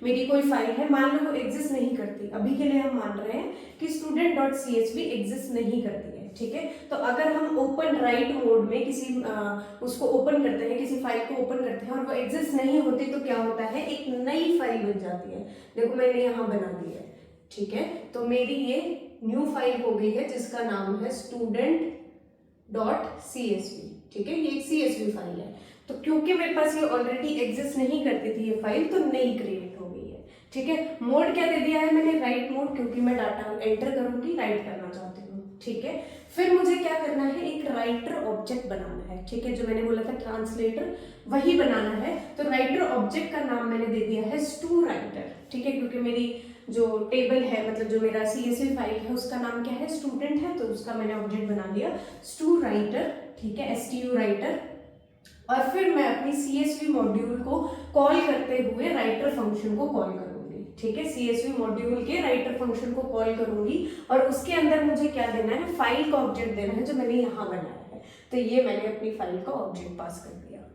मेरी कोई फाइल है, मान लो वो एग्जिस्ट नहीं करती, अभी के लिए हम मान रहे हैं कि student.csv एग्जिस्ट नहीं करती है, ठीक है। तो अगर हम ओपन राइट मोड में किसी उसको ओपन करते हैं, किसी फाइल को ओपन करते हैं और वो एग्जिस्ट नहीं होती, तो क्या होता है, एक नई फाइल बन जाती है। देखो मैंने यहाँ बना दी है, ठीक है। तो मेरी ये न्यू फाइल हो गई है जिसका नाम है student.csv, ठीक है। ये एक CSV फाइल है। तो क्योंकि मेरे पास ये ऑलरेडी एग्जिस्ट नहीं करती थी ये फाइल, तो नई क्रिएट हो गई है, ठीक है। मोड क्या दे दिया है मैंने, राइट मोड, क्योंकि मैं डाटा एंटर करूंगी, राइट करना चाहती हूँ, ठीक है। फिर मुझे क्या करना है, एक राइटर ऑब्जेक्ट बनाना है, ठीक है, जो मैंने बोला था ट्रांसलेटर, वही बनाना है। तो राइटर ऑब्जेक्ट का नाम मैंने दे दिया है StuWriter, ठीक है, क्योंकि मेरी जो टेबल है, मतलब जो मेरा CSV फाइल है उसका नाम क्या है, स्टूडेंट है, तो उसका मैंने ऑब्जेक्ट बना लिया StuWriter, ठीक है, STU राइटर। और फिर मैं अपनी CSV मॉड्यूल को कॉल करते हुए राइटर फंक्शन को कॉल करूंगी। ठीक है, CSV मॉड्यूल के राइटर फंक्शन को कॉल करूंगी और उसके अंदर मुझे क्या देना है, फाइल का ऑब्जेक्ट देना है जो मैंने यहाँ बनाया है। तो ये मैंने अपनी फाइल का ऑब्जेक्ट पास कर दिया।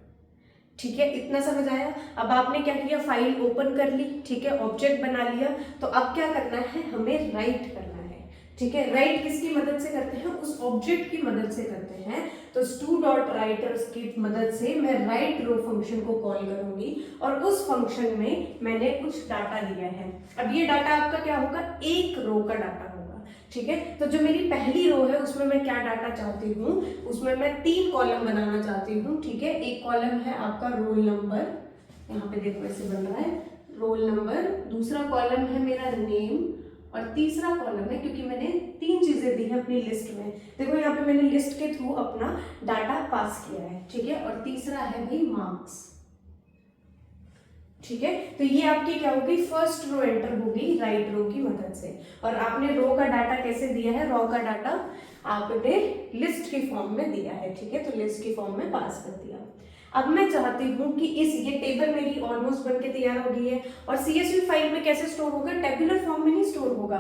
ठीक है, इतना समझ आया। अब आपने क्या किया, फाइल ओपन कर ली, ठीक है, ऑब्जेक्ट बना लिया। तो अब क्या करना है, हमें राइट करना है। ठीक है, राइट किसकी मदद से करते हैं, उस ऑब्जेक्ट की मदद से करते हैं। तो stu.writers की मदद से मैं राइट रो फंक्शन को कॉल करूंगी और उस फंक्शन में मैंने कुछ डाटा दिया है। अब ये डाटा आपका क्या होगा, एक रो का डाटा होगा। ठीक है, तो जो मेरी पहली रो है उसमें मैं क्या डाटा चाहती हूँ, उसमें मैं 3 कॉलम बनाना चाहती हूँ। ठीक है, एक कॉलम है आपका रोल नंबर, यहाँ पे देखो ऐसे बन रहा है रोल नंबर, दूसरा कॉलम है मेरा नेम और तीसरा कॉलम है, क्योंकि मैंने 3 चीजें दी है अपनी लिस्ट में, देखो यहाँ पे मैंने लिस्ट के थ्रू अपना डाटा पास किया है। ठीक है, और तीसरा है भाई मार्क्स। ठीक है, तो ये आपकी क्या होगी, फर्स्ट रो एंटर होगी राइट रो की मदद से। और आपने रो का डाटा कैसे दिया है, रो का डाटा आपने लिस्ट की फॉर्म में दिया है। ठीक है, तो लिस्ट की फॉर्म में पास कर दिया। अब मैं चाहती हूँ कि ये टेबल मेरी ऑलमोस्ट बनके तैयार हो गई है। और CSV फाइल में कैसे स्टोर होगा, टेबुलर फॉर्म में नहीं स्टोर होगा,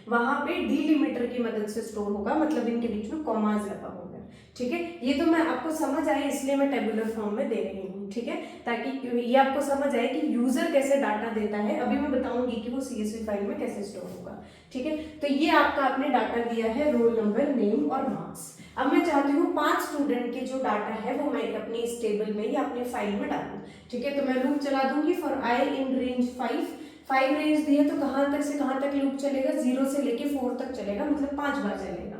वहां पे डिलिमीटर की मदद से स्टोर होगा, मतलब इनके बीच में कॉमास लगा होगा। ठीक है, ये तो मैं आपको समझ आए इसलिए मैं टेबुलर फॉर्म में दे रही हूँ। ठीक है, ताकि ये आपको समझ आए कि यूजर कैसे डाटा देता है। अभी मैं बताऊंगी कि वो CSV फाइल में कैसे स्टोर होगा। ठीक है, तो ये आपका आपने डाटा दिया है रोल नंबर, नेम और मार्क्स। अब मैं चाहती हूँ 5 स्टूडेंट के जो डाटा है वो मैं अपनी इस टेबल में या अपनी फाइल में डालूं। ठीक है, तो मैं लूप चला दूंगी for I in range 5 range दी है, तो कहाँ तक से कहाँ तक लूप चलेगा, 0 से लेके 4 तक चलेगा, मतलब 5 बार चलेगा।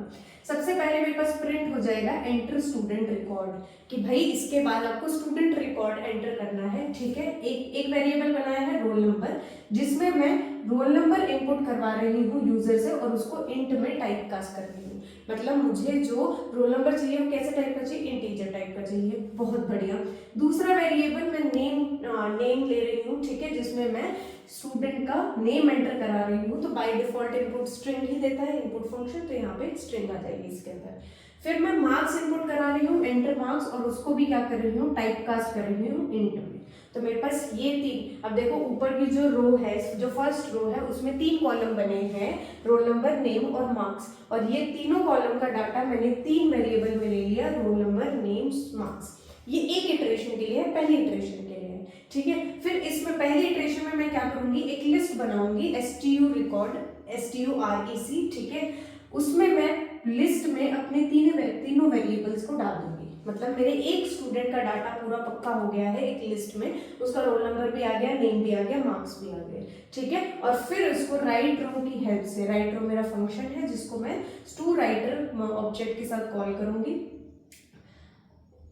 सबसे पहले मेरे पास प्रिंट हो जाएगा एंटर स्टूडेंट रिकॉर्ड, कि भाई इसके बाद आपको स्टूडेंट रिकॉर्ड एंटर करना है। ठीक है, एक वेरिएबल बनाया है रोल नंबर, जिसमें मैं रोल नंबर इनपुट करवा रही हूँ यूजर से और उसको इंट में टाइप कास्ट कर रही हूँ। मतलब मुझे जो रोल नंबर चाहिए वो कैसे टाइप का चाहिए, इंटीजर टाइप का चाहिए। बहुत बढ़िया। दूसरा वेरिएबल मैं नेम ले रही हूँ। ठीक है, जिसमें मैं स्टूडेंट का नेम एंटर करा रही हूँ। तो बाय डिफॉल्ट इनपुट स्ट्रिंग ही देता है इनपुट फंक्शन, तो यहाँ पे स्ट्रिंग आ जाएगी इसके अंदर। फिर मैं मार्क्स इनपुट करा रही हूँ, एंटर मार्क्स, और उसको भी क्या कर रही हूँ, टाइप कास्ट कर रही हूँ इंट में। तो मेरे पास ये 3, अब देखो ऊपर की जो रो है, जो फर्स्ट रो है उसमें 3 कॉलम बने हैं, रोल नंबर, नेम और मार्क्स। और ये तीनों कॉलम का डाटा मैंने 3 वेरिएबल में ले लिया, रोल नंबर, नेम, मार्क्स। ये एक इटरेशन के लिए है, पहली इटरेशन के लिए है। ठीक है, फिर इसमें पहली इटरेशन में मैं क्या करूंगी, एक लिस्ट बनाऊंगी stu रिकॉर्ड STUREC। ठीक है, उसमें मैं लिस्ट में अपने तीनों वेरिएबल्स को डाल दूंगी। मतलब मेरे एक स्टूडेंट का डाटा पूरा पक्का हो गया है एक लिस्ट में, उसका रोल नंबर भी आ गया, नेम भी आ गया, मार्क्स भी आ गए। ठीक है, और फिर उसको राइट रो की हेल्प से, राइट रो मेरा फंक्शन है जिसको मैं स्टूराइटर ऑब्जेक्ट के साथ कॉल करूंगी।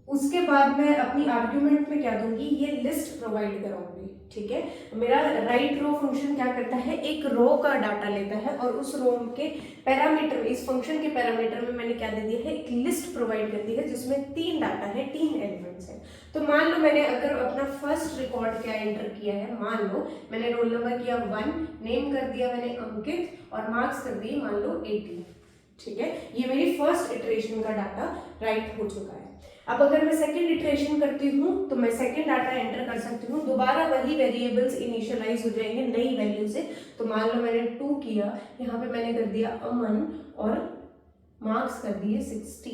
उसके बाद मैं अपनी आर्ग्यूमेंट में क्या दूंगी, ये लिस्ट प्रोवाइड करूंगी। ठीक है, मेरा राइट रो फंक्शन क्या करता है, एक रो का डाटा लेता है और उस रो के पैरामीटर, इस फंक्शन के पैरामीटर में मैंने क्या दे दिया है, एक लिस्ट प्रोवाइड कर दी है जिसमें 3 डाटा है, 3 एलिमेंट्स है। तो मान लो मैंने अगर अपना फर्स्ट रिकॉर्ड क्या एंटर किया है, मान लो मैंने रोल नंबर किया 1, नेम कर दिया मैंने अंकित और मार्क्स कर दिए मान लो 80। ठीक है, ये मेरी फर्स्ट इटरेशन का डाटा राइट हो चुका है। अब अगर मैं सेकंड इटरेशन करती हूँ तो मैं सेकंड डाटा एंटर कर सकती हूँ, दोबारा वही वेरिएबल्स इनिशियलाइज हो जाएंगे नई वैल्यू से। तो मान लो मैंने 2 किया, यहाँ पे मैंने कर दिया अमन और मार्क्स कर दिए 60।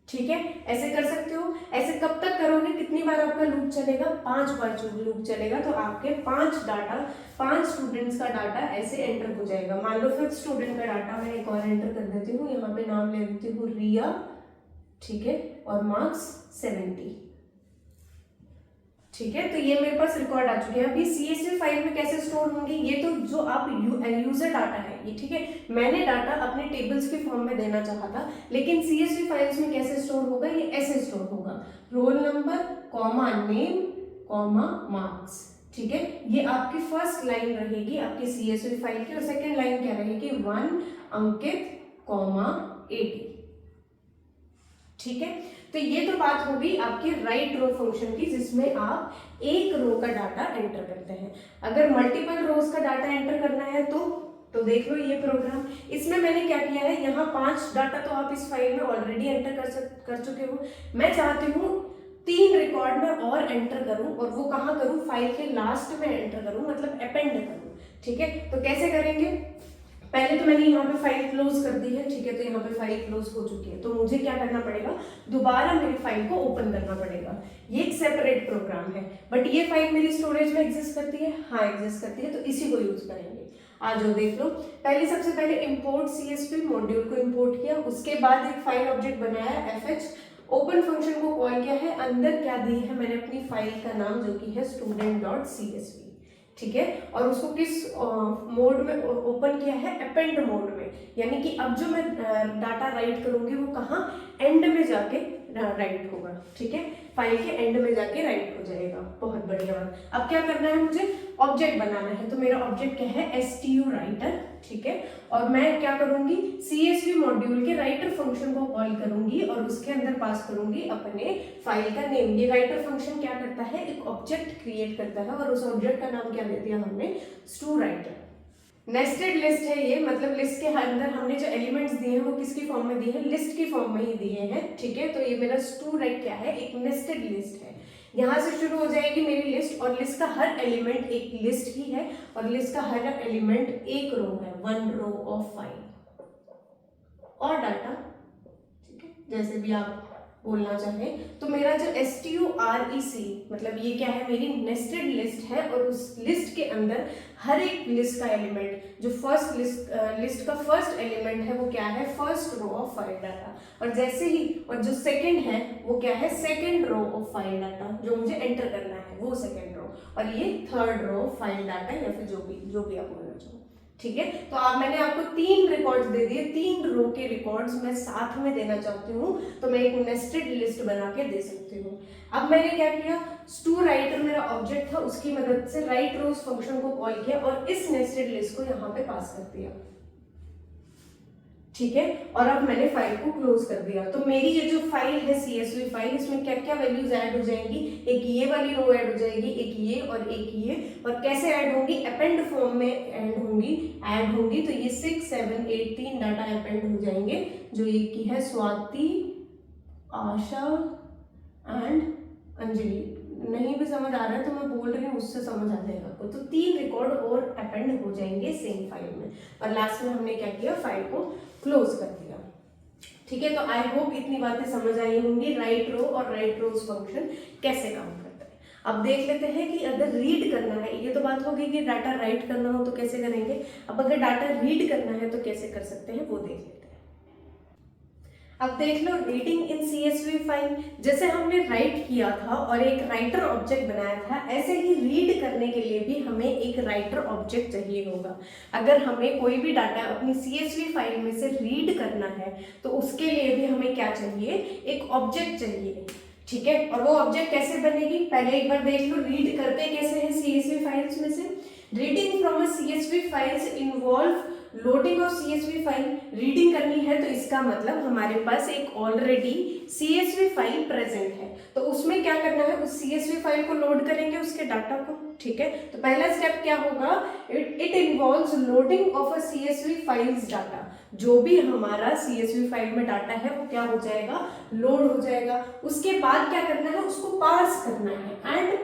ठीक है, ऐसे कर सकते हो। ऐसे कब तक करोगे, कितनी बार आपका लूप चलेगा, 5 बार लूप चलेगा। तो आपके 5 स्टूडेंट्स का डाटा ऐसे एंटर हो जाएगा। मान लो 5th स्टूडेंट का डाटा मैं एक और एंटर कर देती हूँ, यहाँ पे नाम ले देती हूँ रिया। ठीक है, और मार्क्स 70। ठीक है, तो ये मेरे पास रिकॉर्ड आ चुके हैं। अभी CSV फाइल में कैसे स्टोर होंगे, ये तो जो आप यूजर डाटा है ये। ठीक है, मैंने डाटा अपने टेबल्स के फॉर्म में देना चाहा था, लेकिन CSV फाइल्स में कैसे स्टोर होगा, ये ऐसे स्टोर होगा, roll number comma name comma marks. ठीक है, ये आपकी फर्स्ट लाइन रहेगी आपकी CSV फाइल की, और सेकेंड लाइन क्या रहेगी, 1 अंकित कॉमा 80। ठीक है, तो ये तो बात होगी आपकी राइट रो फंक्शन की, जिसमें आप एक रो का डाटा एंटर करते हैं। अगर मल्टीपल रोज का डाटा एंटर करना है तो तो देख लो ये प्रोग्राम, इसमें मैंने क्या किया है, यहाँ 5 डाटा तो आप इस फाइल में ऑलरेडी एंटर कर चुके हो। मैं चाहती हूँ 3 रिकॉर्ड में और एंटर करूँ, और वो कहाँ करूँ, फाइल के लास्ट में एंटर करूँ, मतलब अपेंड करूँ। ठीक है, तो कैसे करेंगे, पहले तो मैंने यहाँ पे फाइल क्लोज कर दी है। ठीक है, तो यहाँ पे फाइल क्लोज हो चुकी है, तो मुझे क्या करना पड़ेगा, दोबारा मेरी फाइल को ओपन करना पड़ेगा। ये एक सेपरेट प्रोग्राम है, बट ये फाइल मेरी स्टोरेज में एग्जिस्ट करती है, हाँ एग्जिस्ट करती है, तो इसी को यूज करेंगे। आ जाओ देख लो, सबसे पहले इंपोर्ट CSV मॉड्यूल को इंपोर्ट किया, उसके बाद एक फाइल ऑब्जेक्ट बनाया fh, ओपन फंक्शन को कॉल किया है, अंदर क्या दी है मैंने अपनी फाइल का नाम जो कि है student.csv। ठीक है, और उसको किस मोड में ओपन किया है, अपेंड मोड में, यानी कि अब जो मैं डाटा राइट करूंगी वो कहाँ, एंड में जाके राइट होगा। ठीक है, फाइल के एंड में जाके राइट हो जाएगा। बहुत बढ़िया बात। अब क्या करना है, मुझे ऑब्जेक्ट बनाना है, तो मेरा ऑब्जेक्ट क्या है, stu राइटर। ठीक है, और मैं क्या करूंगी, CSV मॉड्यूल के राइटर फंक्शन को कॉल करूंगी और उसके अंदर पास करूंगी अपने फाइल का नेम। ये राइटर फंक्शन क्या करता है, एक ऑब्जेक्ट क्रिएट करता है, और उस ऑब्जेक्ट का नाम क्या दे दिया हमने, stu राइटर। नेस्टेड लिस्ट है ये, मतलब लिस्ट के अंदर हमने जो एलिमेंट्स दिए हैं वो किसकी फॉर्म में दिए हैं, लिस्ट की फॉर्म में ही दिए हैं। ठीक है, तो ये मेरा stu राइट क्या है, एक नेस्टेड लिस्ट है। यहाँ से शुरू हो जाएगी मेरी लिस्ट, और लिस्ट का हर एलिमेंट एक लिस्ट ही है, और लिस्ट का हर एलिमेंट एक रो है, 1 रो ऑफ फाइल और डाटा। ठीक है, जैसे भी आप बोलना चाहे, तो मेरा जो STUREC मतलब ये क्या है, मेरी नेस्टेड लिस्ट है, और उस लिस्ट के अंदर हर एक लिस्ट का एलिमेंट, जो फर्स्ट लिस्ट का फर्स्ट एलिमेंट है वो क्या है, first row of file data, और जैसे ही, और जो सेकंड है वो क्या है, second row of file data, जो मुझे एंटर करना है वो सेकंड रो, और ये third row of file data, या फिर जो भी आप बोलना चाहो। ठीक है, तो अब मैंने आपको 3 रिकॉर्ड्स दे दिए, 3 रो के रिकॉर्ड्स मैं साथ में देना चाहती हूँ, तो मैं एक नेस्टेड लिस्ट बना के दे सकती हूँ। अब मैंने क्या किया, stu राइटर मेरा ऑब्जेक्ट था, उसकी मदद से राइट रोज फंक्शन को कॉल किया और इस नेस्टेड लिस्ट को यहाँ पे पास कर दिया। ठीक है, और अब मैंने फाइल को क्लोज कर दिया। तो मेरी ये जो फाइल है CSV फाइल, इसमें क्या क्या वैल्यूज ऐड हो जाएंगी, एक ये वाली रो ऐड हो जाएगी, एक ये और एक ये, और कैसे ऐड होंगी, अपेंड फॉर्म में ऐड होंगी। तो ये 6 7 8 3 डाटा अपेंड हो जाएंगे, जो एक की है स्वाति, आशा एंड अंजलि। नहीं भी समझ आ रहा है तो मैं बोल रही हूँ, उससे समझ आ जाएगा आपको। तो 3 रिकॉर्ड और अपेंड हो जाएंगे सेम फाइल में, और लास्ट में हमने क्या किया, फाइल को क्लोज कर दिया। ठीक है, तो आई होप इतनी बातें समझ आई होंगी, राइट रो और राइट रोज फंक्शन कैसे काम करता है। अब देख लेते हैं कि अगर रीड करना है, ये तो बात होगी कि डाटा राइट करना हो तो कैसे करेंगे, अब अगर डाटा रीड करना है तो कैसे कर सकते हैं वो देख लेते हैं। अब देख लो, रीडिंग इन CSV फाइल, जैसे हमने राइट किया था और एक राइटर ऑब्जेक्ट बनाया था, ऐसे ही रीड करने के लिए भी हमें एक राइटर ऑब्जेक्ट चाहिए होगा। अगर हमें कोई भी डाटा अपनी CSV फाइल में से रीड करना है तो उसके लिए भी हमें क्या चाहिए, एक ऑब्जेक्ट चाहिए। ठीक है, और वो ऑब्जेक्ट कैसे बनेगी, पहले एक बार देख लो, रीड करते कैसे हैं CSV फाइल्स में से। Reading from a CSV files involve loading of CSV file. Reading करनी है तो इसका मतलब हमारे पास एक ऑलरेडी CSV फाइल प्रेजेंट है, तो उसमें क्या करना है, उस CSV फाइल को लोड करेंगे, उसके डाटा को। ठीक है, तो पहला स्टेप क्या होगा, it involves loading of a CSV files data. जो भी हमारा CSV फाइल में डाटा है वो क्या हो जाएगा, लोड हो जाएगा। उसके बाद क्या करना है, उसको पार्स करना है, एंड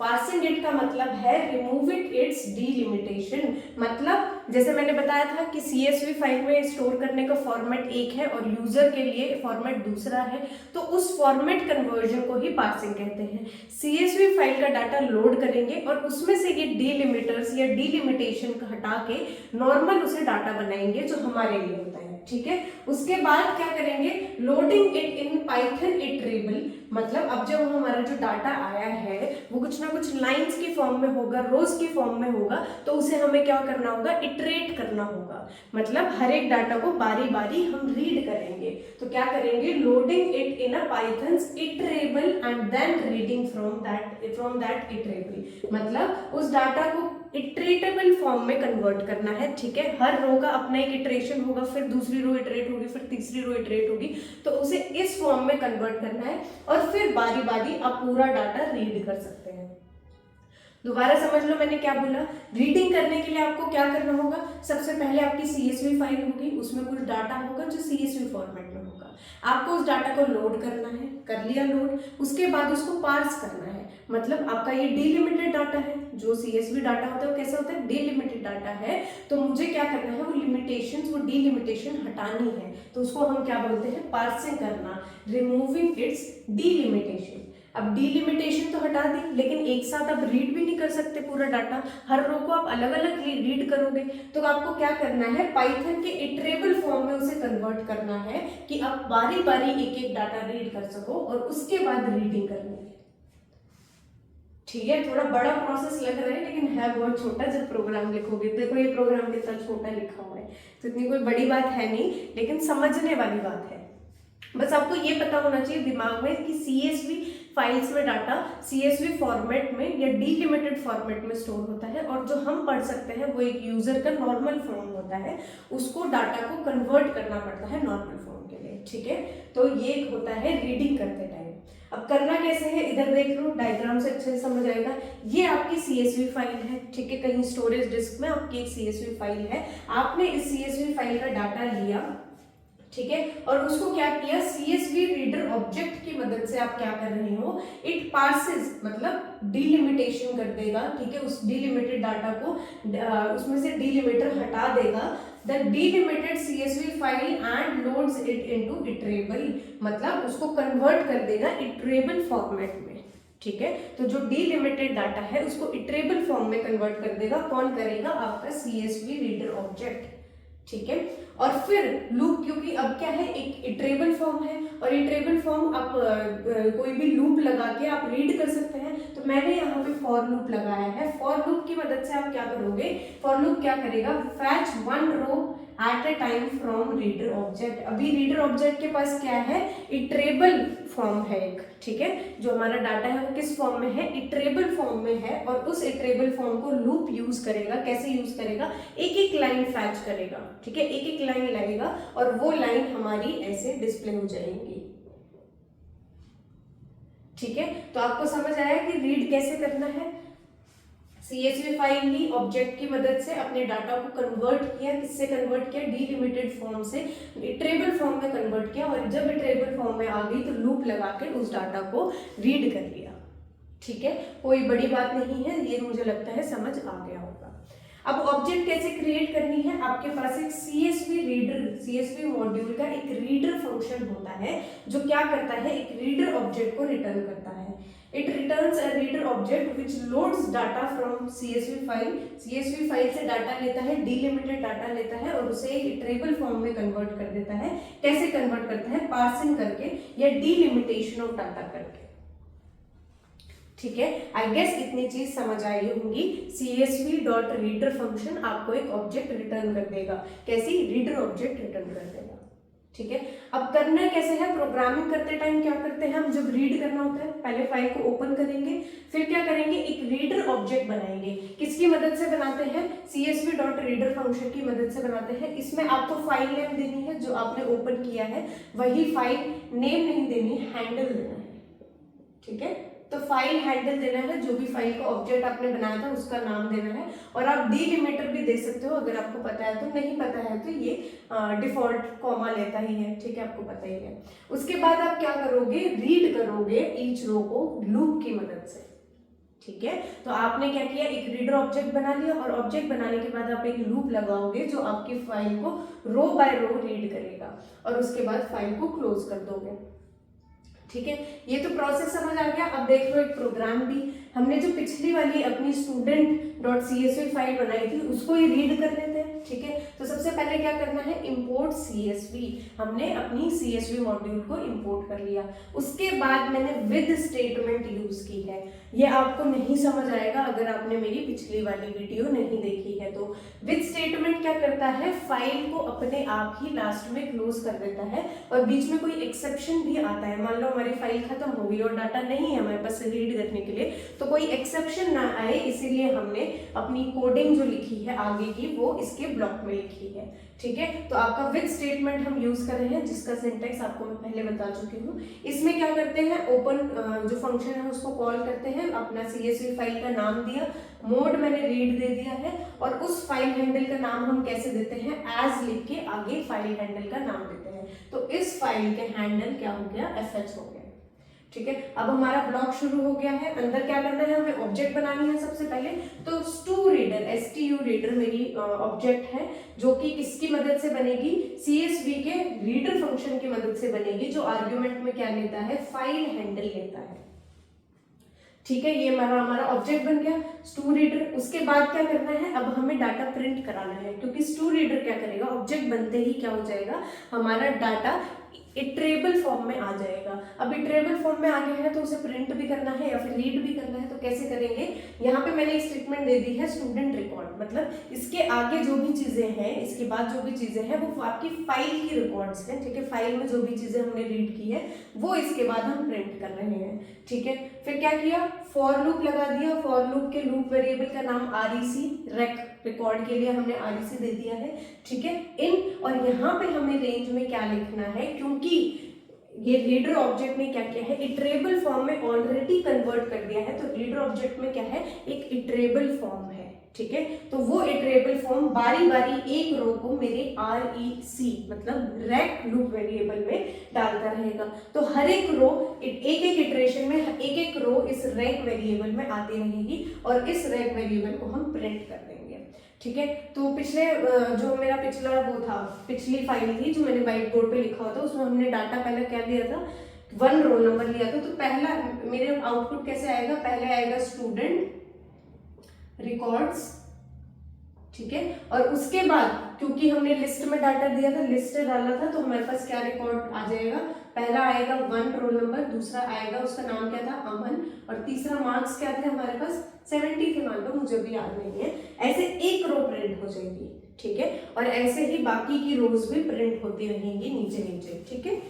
पार्सिंग इट का मतलब है रिमूविंग इट्स डिलिमिटेशन। मतलब जैसे मैंने बताया था कि CSV फाइल में स्टोर करने का फॉर्मेट एक है और यूजर के लिए फॉर्मेट दूसरा है, तो उस फॉर्मेट कन्वर्जन को ही पार्सिंग कहते हैं। CSV फाइल का डाटा लोड करेंगे और उसमें से ये डिलिमिटर्स या डिलिमिटेशन को हटा के नॉर्मल उसे डाटा बनाएंगे जो हमारे लिए होता है। ठीक है, उसके बाद क्या करेंगे, loading it in Python iterable. मतलब अब जब हमारा जो डाटा आया है वो कुछ ना कुछ लाइंस की फॉर्म में होगा, रोज की फॉर्म में होगा, तो उसे हमें क्या करना होगा, इटरेट करना होगा। मतलब हर एक डाटा को बारी बारी हम रीड करेंगे, तो क्या करेंगे, loading it in a Python's iterable and then reading from that iterable. मतलब उस डाटा को इटरेटेबल फॉर्म में कन्वर्ट करना है। ठीक है, हर रो का अपना एक इटरेशन होगा, फिर दूसरी रो इटरेट होगी, फिर तीसरी रो इटरेट होगी, तो उसे इस फॉर्म में कन्वर्ट करना है, और फिर बारी बारी आप पूरा डाटा रीड कर सकते हैं। दोबारा समझ लो मैंने क्या बोला। रीडिंग करने के लिए आपको क्या करना होगा, सबसे पहले आपकी CSV फाइल होगी, उसमें कुछ डाटा होगा जो CSV फॉर्मेट में होगा। आपको उस डाटा को लोड करना है, कर लिया लोड, उसके बाद उसको पार्स करना है। मतलब आपका ये डिलिमिटेड डाटा है, जो CSV डाटा होता है वो कैसा होता है, डिलिमिटेड डाटा है। तो मुझे क्या करना है, वो लिमिटेशंस, वो डिलिमिटेशन हटानी है, तो उसको हम क्या बोलते हैं, पार्सिंग करना, रिमूविंग इट्स डिलिमिटेशन। अब डिलिमिटेशन तो हटा दी, लेकिन एक साथ आप रीड भी नहीं कर सकते पूरा डाटा, हर रो को आप अलग अलग रीड करोगे। तो आपको क्या करना है, पाइथन के इटरेबल फॉर्म में उसे कन्वर्ट करना है कि आप बारी बारी एक एक डाटा रीड कर सको और उसके बाद रीडिंग करनी है। ठीक है, थोड़ा बड़ा प्रोसेस लग रहा है लेकिन है बहुत छोटा। जब प्रोग्राम लिखोगे, देखो ये प्रोग्राम कितना छोटा लिखा हुआ है, तो इतनी कोई बड़ी बात है नहीं, लेकिन समझने वाली बात है। बस आपको ये पता होना चाहिए दिमाग में कि CSV फाइल्स में डाटा CSV फॉर्मेट में या डिलिमिटेड फॉर्मेट में स्टोर होता है, और जो हम पढ़ सकते हैं वो एक यूजर का नॉर्मल फॉर्म होता है, उसको डाटा को कन्वर्ट करना पड़ता है नॉर्मल फॉर्म के लिए। ठीक है, तो ये होता है रीडिंग करते टाइम। अब करना कैसे है, इधर देख लो, डायग्राम से अच्छे से समझ आएगा। ये आपकी CSV फाइल है, ठीक है, कहीं स्टोरेज डिस्क में आपकी एक CSV फाइल है। आपने इस CSV फाइल का डाटा लिया, ठीक है, और उसको क्या किया, CSV रीडर ऑब्जेक्ट की मदद से आप क्या कर रहे हो, इट पार्सेस, मतलब डिलिमिटेशन कर देगा। ठीक है, उस डिलिमिटेड डाटा को उसमें से डिलिमिटर हटा देगा, the delimited CSV file and loads it into iterable, मतलब उसको कन्वर्ट कर देगा इटरेबल फॉर्मेट में। ठीक है, तो जो डिलिमिटेड डाटा है उसको इटरेबल फॉर्म में कन्वर्ट कर देगा। कौन करेगा, आपका CSV रीडर ऑब्जेक्ट। ठीक है, और फिर लूप, क्योंकि अब क्या है, एक इटरेबल फॉर्म है, और इटरेबल फॉर्म आप कोई भी लूप लगा के आप रीड कर सकते हैं। तो मैंने यहाँ पे फॉर लूप लगाया है। फॉर लूप की मदद से आप क्या करोगे, फॉर लूप क्या करेगा, fetch one row at a time from reader object. अभी रीडर ऑब्जेक्ट के पास क्या है, इटरेबल फॉर्म है एक। ठीक है, जो हमारा डाटा है वो किस फॉर्म में है, इटरेबल फॉर्म में है, और उस इटरेबल फॉर्म को लूप यूज करेगा। कैसे यूज करेगा, एक एक लाइन फैच करेगा। ठीक है, एक एक लाइन लगेगा और वो लाइन हमारी ऐसे डिस्प्ले हो जाएंगी। ठीक है, तो आपको समझ आया कि रीड कैसे करना है। CSV फाइल ली, ऑब्जेक्ट की मदद से अपने डाटा को कन्वर्ट किया, किससे कन्वर्ट किया, डिलिमिटेड फॉर्म से इटरेबल फॉर्म में कन्वर्ट किया, और जब इटरेबल फॉर्म में आ गई तो लूप लगा के उस डाटा को रीड कर लिया। ठीक है, कोई बड़ी बात नहीं है, ये मुझे लगता है समझ आ गया होगा। अब ऑब्जेक्ट कैसे क्रिएट करनी है, आपके पास एक CSV रीडर, CSV मॉड्यूल का एक रीडर फंक्शन होता है जो क्या करता है, एक रीडर ऑब्जेक्ट को रिटर्न करता है। It returns a reader object which loads data from CSV file. CSV file से डाटा लेता है, डिलिमिटेड डाटा लेता है और उसे एक इटरेबल फॉर्म में कन्वर्ट कर देता है। कैसे कन्वर्ट करता है, पार्सिंग करके या डिलिमिटेशन ऑफ डाटा करके। ठीक है, आई गेस इतनी चीज समझ आई होंगी। CSV डॉट रीडर फंक्शन आपको एक ऑब्जेक्ट रिटर्न कर देगा। कैसी, रीडर ऑब्जेक्ट रिटर्न कर देगा। ठीक है, अब करना कैसे है, प्रोग्रामिंग करते टाइम क्या करते हैं हम, जब रीड करना होता है पहले फाइल को ओपन करेंगे, फिर क्या करेंगे, एक रीडर ऑब्जेक्ट बनाएंगे। किसकी मदद से बनाते हैं, CSV डॉट रीडर फंक्शन की मदद से बनाते हैं। इसमें आपको फाइल नेम देनी है, जो आपने ओपन किया है वही फाइल नेम नहीं देनी, हैंडल देना है। ठीक है, तो फाइल हैंडल देना है, जो भी फाइल का ऑब्जेक्ट आपने बनाया था उसका नाम देना है, और आप डिलिमिटर भी दे सकते हो अगर आपको पता है तो, नहीं पता है तो ये डिफॉल्ट कॉमा लेता ही है। ठीक है, आपको पता ही है। उसके बाद आप क्या करोगे, रीड करोगे ईच रो को लूप की मदद से। ठीक है, तो आपने क्या किया, एक रीडर ऑब्जेक्ट बना लिया, और ऑब्जेक्ट बनाने के बाद आप एक लूप लगाओगे जो आपकी फाइल को रो बाय रो रीड करेगा, और उसके बाद फाइल को क्लोज कर दोगे। ठीक है, ये तो प्रोसेस समझ आ गया। अब देख लो एक प्रोग्राम भी, हमने जो पिछली वाली अपनी student.csv फाइल बनाई थी उसको ही रीड कर लेते हैं। ठीक है, तो सबसे पहले क्या करना है, इंपोर्ट CSV। हमने अपनी CSV मॉड्यूल को इंपोर्ट कर लिया। उसके बाद मैंने विद स्टेटमेंट यूज की है। ये आपको नहीं समझ आएगा अगर आपने मेरी पिछली वाली वीडियो नहीं देखी है तो। विद स्टेटमेंट क्या करता है, फाइल को अपने आप ही लास्ट में क्लोज कर देता है, और बीच में कोई एक्सेप्शन भी आता है। मान लो हमारी फाइल खत्म हो गई और डाटा नहीं है हमारे पास रीड करने के लिए, तो कोई एक्सेप्शन ना आए, इसीलिए हमने अपनी कोडिंग जो लिखी है आगे की वो इसके ब्लॉक में लिखी है। ठीक है, तो आपका विद स्टेटमेंट हम यूज कर रहे हैं, जिसका सिंटेक्स आपको मैं पहले बता चुकी हूँ। इसमें क्या करते हैं, ओपन जो फंक्शन है उसको कॉल करते हैं, अपना CSV फाइल का नाम दिया, मोड मैंने रीड दे दिया है, और उस फाइल हैंडल का नाम हम कैसे देते हैं, एज लिख के आगे फाइल हैंडल का नाम देते हैं। तो इस फाइल के हैंडल क्या हो गया, fh हो गया। ठीक है, अब हमारा ब्लॉक शुरू हो गया है। अंदर क्या करना है, हमें ऑब्जेक्ट बनानी है सबसे पहले। तो STUREADER, STUREADER मेरी ऑब्जेक्ट है, जो कि किसकी मदद से बनेगी, CSV के रीडर फंक्शन की मदद से बनेगी, जो आर्ग्यूमेंट में क्या लेता है, फाइल हैंडल लेता है। ठीक है, ये हमारा ऑब्जेक्ट बन गया STUREADER। उसके बाद क्या करना है, अब हमें डाटा प्रिंट कराना है, क्योंकि STUREADER क्या करेगा, ऑब्जेक्ट बनते ही क्या हो जाएगा, हमारा डाटा इटरेबल फॉर्म में आ जाएगा। अब इटरेबल फॉर्म में आ गया है तो उसे प्रिंट भी करना है या फिर रीड भी करना है, तो कैसे करेंगे, यहाँ पे मैंने एक स्टेटमेंट दे दी है स्टूडेंट रिकॉर्ड, मतलब इसके आगे जो भी चीजें हैं, इसके बाद जो भी चीजें हैं वो आपकी फाइल की रिकॉर्ड्स हैं। ठीक है, फाइल में जो भी चीजें हमने रीड की है वो इसके बाद हम प्रिंट कर रहे हैं। ठीक है, फिर क्या किया, फॉर लूप लगा दिया। फॉर लूप के लूप वेरिएबल का नाम REC, रिकॉर्ड के लिए हमने REC दे दिया है। ठीक है, इन, और यहाँ पे हमें रेंज में क्या लिखना है, क्योंकि ये रीडर ऑब्जेक्ट ने क्या किया है, इटरेबल फॉर्म में ऑलरेडी कन्वर्ट कर दिया है। तो रीडर ऑब्जेक्ट में क्या है, एक इटरेबल फॉर्म है। ठीक है, तो वो इटरेबल फॉर्म बारी बारी एक रो को मेरे REC मतलब रैक लूप वेरिएबल में डालता रहेगा। तो हर एक रो एक एक इटरेशन में एक एक रो इस रैक वेरिएबल में आती रहेगी, और इस रैक वेरिएबल को हम प्रिंट कर देंगे। ठीक है, तो पिछले जो मेरा पिछला वो था, पिछली फाइल थी जो मैंने व्हाइट बोर्ड पे लिखा हुआ था, उसमें हमने डाटा पहले क्या दिया था, 1 रोल नंबर लिया था। तो पहला मेरे आउटपुट कैसे आएगा, पहले आएगा स्टूडेंट रिकॉर्ड्स। ठीक है, और उसके बाद क्योंकि हमने लिस्ट में डाटा दिया था, लिस्ट डाला था, तो हमारे पास क्या रिकॉर्ड आ जाएगा, पहला आएगा 1 रोल नंबर, दूसरा आएगा उसका नाम क्या था, अमन, और तीसरा मार्क्स क्या थे हमारे पास 70 थे, मान लो, मुझे भी याद नहीं है। ऐसे एक रो प्रिंट हो जाएगी। ठीक है, और ऐसे ही बाकी की रोज भी प्रिंट होती रहेंगी नीचे नीचे। ठीक है,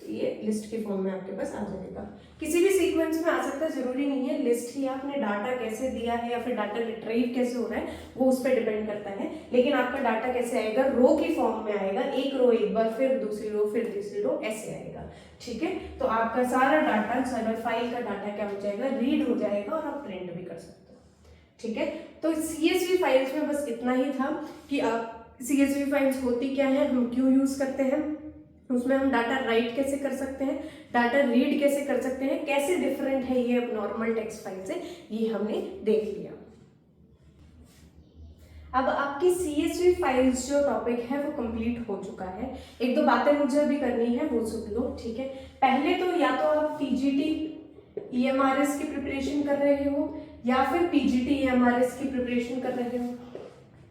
ये लिस्ट के फॉर्म में आपके पास आ जाएगा। किसी भी सीक्वेंस में आ सकता है, जरूरी नहीं है लिस्ट ही, आपने डाटा कैसे दिया है या फिर डाटा रिट्रीव कैसे हो रहा है वो उस पर डिपेंड करता है। लेकिन आपका डाटा कैसे आएगा, रो की फॉर्म में आएगा, एक रो एक बार, फिर दूसरी रो, फिर तीसरी रो, ऐसे आएगा। ठीक है, तो आपका सारा डाटा, सारा फाइल का डाटा क्या हो जाएगा, रीड हो जाएगा, और आप प्रिंट भी कर सकते हो। ठीक है, तो CSV फाइल्स में बस इतना ही था कि आप CSV फाइल्स होती क्या है, हम क्यों यूज करते हैं, उसमें हम डाटा राइट कैसे कर सकते हैं, डाटा रीड कैसे कर सकते हैं, कैसे डिफरेंट है ये नॉर्मल टेक्स्ट फाइल से, ये हमने देख लिया। अब आपकी CSV फाइल्स जो टॉपिक है वो कंप्लीट हो चुका है। एक दो बातें मुझे अभी करनी है, वो सुन लो। ठीक है, पहले तो या तो आप TGT EMRS की प्रिपरेशन कर रहे हो या फिर PGT EMRS की प्रिपरेशन कर रहे हो।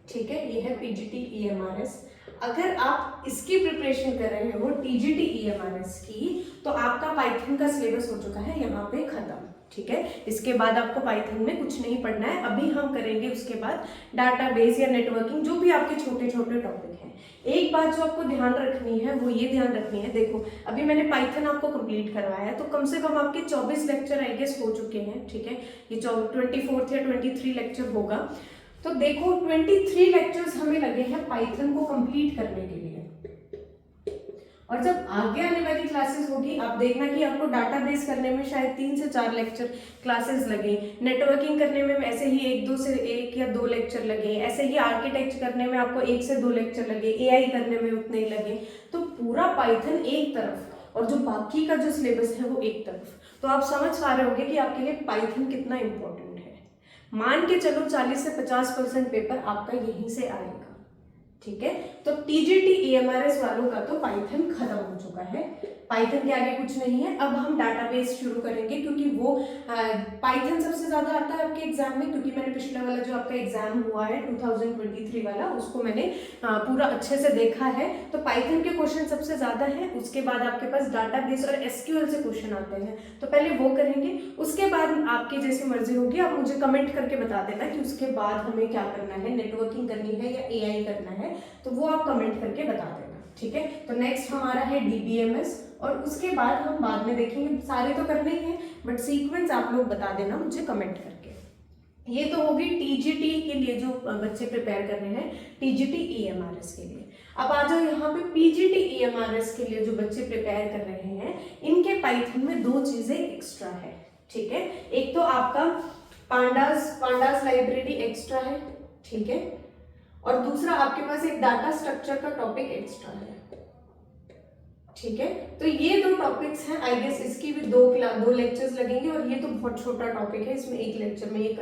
ठीक है, ये है PGT EMRS। अगर आप इसकी प्रिपरेशन कर रहे हो TGT EMRS की, तो आपका पाइथन का सिलेबस हो चुका है यहाँ पे खत्म। ठीक है, इसके बाद आपको पाइथन में कुछ नहीं पढ़ना है। अभी हम करेंगे उसके बाद डाटाबेस या नेटवर्किंग, जो भी आपके छोटे छोटे टॉपिक हैं। एक बात जो आपको ध्यान रखनी है वो ये ध्यान रखनी है, देखो अभी मैंने पाइथन आपको कंप्लीट करवाया है, तो कम से कम आपके 24 लेक्चर आई गेस हो चुके हैं। ठीक है, ये 24 या 23 लेक्चर होगा। तो देखो 23 लेक्चर्स हमें लगे हैं पाइथन को कंप्लीट करने के लिए, और जब आगे आने वाली क्लासेस होगी आप देखना कि आपको डाटाबेस करने में शायद 3 से 4 लेक्चर क्लासेस लगे, नेटवर्किंग करने में ऐसे ही 1 या 2 लेक्चर लगे, ऐसे ही आर्किटेक्ट करने में आपको 1 से 2 लेक्चर लगे, AI करने में उतने ही लगे। तो पूरा पाइथन एक तरफ और जो बाकी का जो सिलेबस है वो एक तरफ। तो आप समझ पा रहे होंगे कि आपके लिए पाइथन कितना इंपॉर्टेंट है। मान के चलो 40 से 50% पेपर आपका यहीं से आएगा। ठीक है, तो TGT EMRS वालों का तो पाइथन खत्म हो चुका है, पाइथन के आगे कुछ नहीं है। अब हम डाटाबेस शुरू करेंगे, क्योंकि वो पाइथन सबसे ज्यादा आता है आपके एग्जाम में, क्योंकि मैंने पिछला वाला जो आपका एग्जाम हुआ है 2023 वाला, उसको मैंने पूरा अच्छे से देखा है। तो पाइथन के क्वेश्चन सबसे ज्यादा है, उसके बाद आपके पास डाटाबेस और SQL से क्वेश्चन आते हैं, तो पहले वो करेंगे। उसके बाद आपकी जैसी मर्जी होगी, आप मुझे कमेंट करके बता देना कि उसके बाद हमें क्या करना है, नेटवर्किंग करनी है या AI करना है, तो वो आप कमेंट करके बता देना। ठीक है, तो नेक्स्ट हमारा है DBMS, और उसके बाद हम बाद में देखेंगे, सारे तो करने ही हैं बट सीक्वेंस आप लोग बता देना मुझे कमेंट करके। ये तो होगी टीजीटी के लिए जो बच्चे प्रिपेयर कर रहे हैं, टीजीटी ईएमआरएस के लिए। अब आ जाओ यहाँ पे पीजीटी ईएमआरएस के लिए जो बच्चे प्रिपेयर कर रहे हैं, इनके पाइथन में दो चीजें एक्स्ट्रा है, ठीक है। एक तो आपका पांडास लाइब्रेरी एक्स्ट्रा है, ठीक है, और दूसरा आपके पास एक डाटा स्ट्रक्चर का टॉपिक एक्स्ट्रा है, ठीक है। तो ये दो टॉपिक्स हैं, आई गेस इसकी भी दो लेक्चर्स लगेंगे, और ये तो बहुत छोटा टॉपिक है, इसमें एक लेक्चर में ये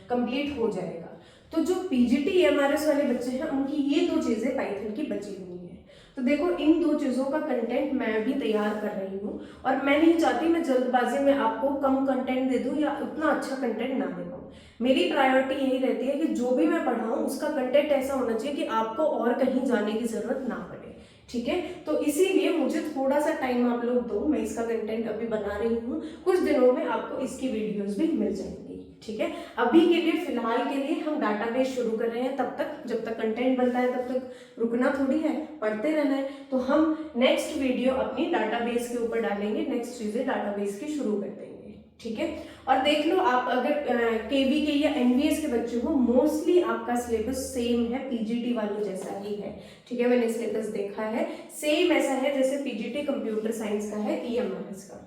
कंप्लीट हो जाएगा। तो जो पीजीटी ईएमआरएस वाले बच्चे हैं उनकी ये दो चीजें पाइथन की बची हुई है। तो देखो इन दो चीजों का कंटेंट मैं भी तैयार कर रही हूँ, और मैं नहीं चाहती मैं जल्दबाजी में आपको कम कंटेंट दे दूं या उतना अच्छा कंटेंट ना दे पाऊँ। मेरी प्रायोरिटी यही रहती है कि जो भी मैं पढ़ाऊँ उसका कंटेंट ऐसा होना चाहिए कि आपको और कहीं जाने की जरूरत ना पड़े, ठीक है। तो इसीलिए मुझे थोड़ा सा टाइम आप लोग दो, मैं इसका कंटेंट अभी बना रही हूँ, कुछ दिनों में आपको इसकी वीडियोस भी मिल जाएंगी, ठीक है। अभी के लिए फिलहाल के लिए हम डाटाबेस शुरू कर रहे हैं, तब तक जब तक कंटेंट बनता है तब तक रुकना थोड़ी है, पढ़ते रहना है। तो हम नेक्स्ट वीडियो अपनी डाटाबेस के ऊपर डालेंगे, नेक्स्ट चीजें डाटाबेस की शुरू कर देंगे, ठीक है। और देख लो आप अगर केवी के या एनवीएस के बच्चे हो, मोस्टली आपका सिलेबस सेम है, पीजीटी वालों जैसा ही है, ठीक है। मैंने सिलेबस देखा है, सेम ऐसा है जैसे पीजीटी कंप्यूटर साइंस का है, ईएमआरएस का।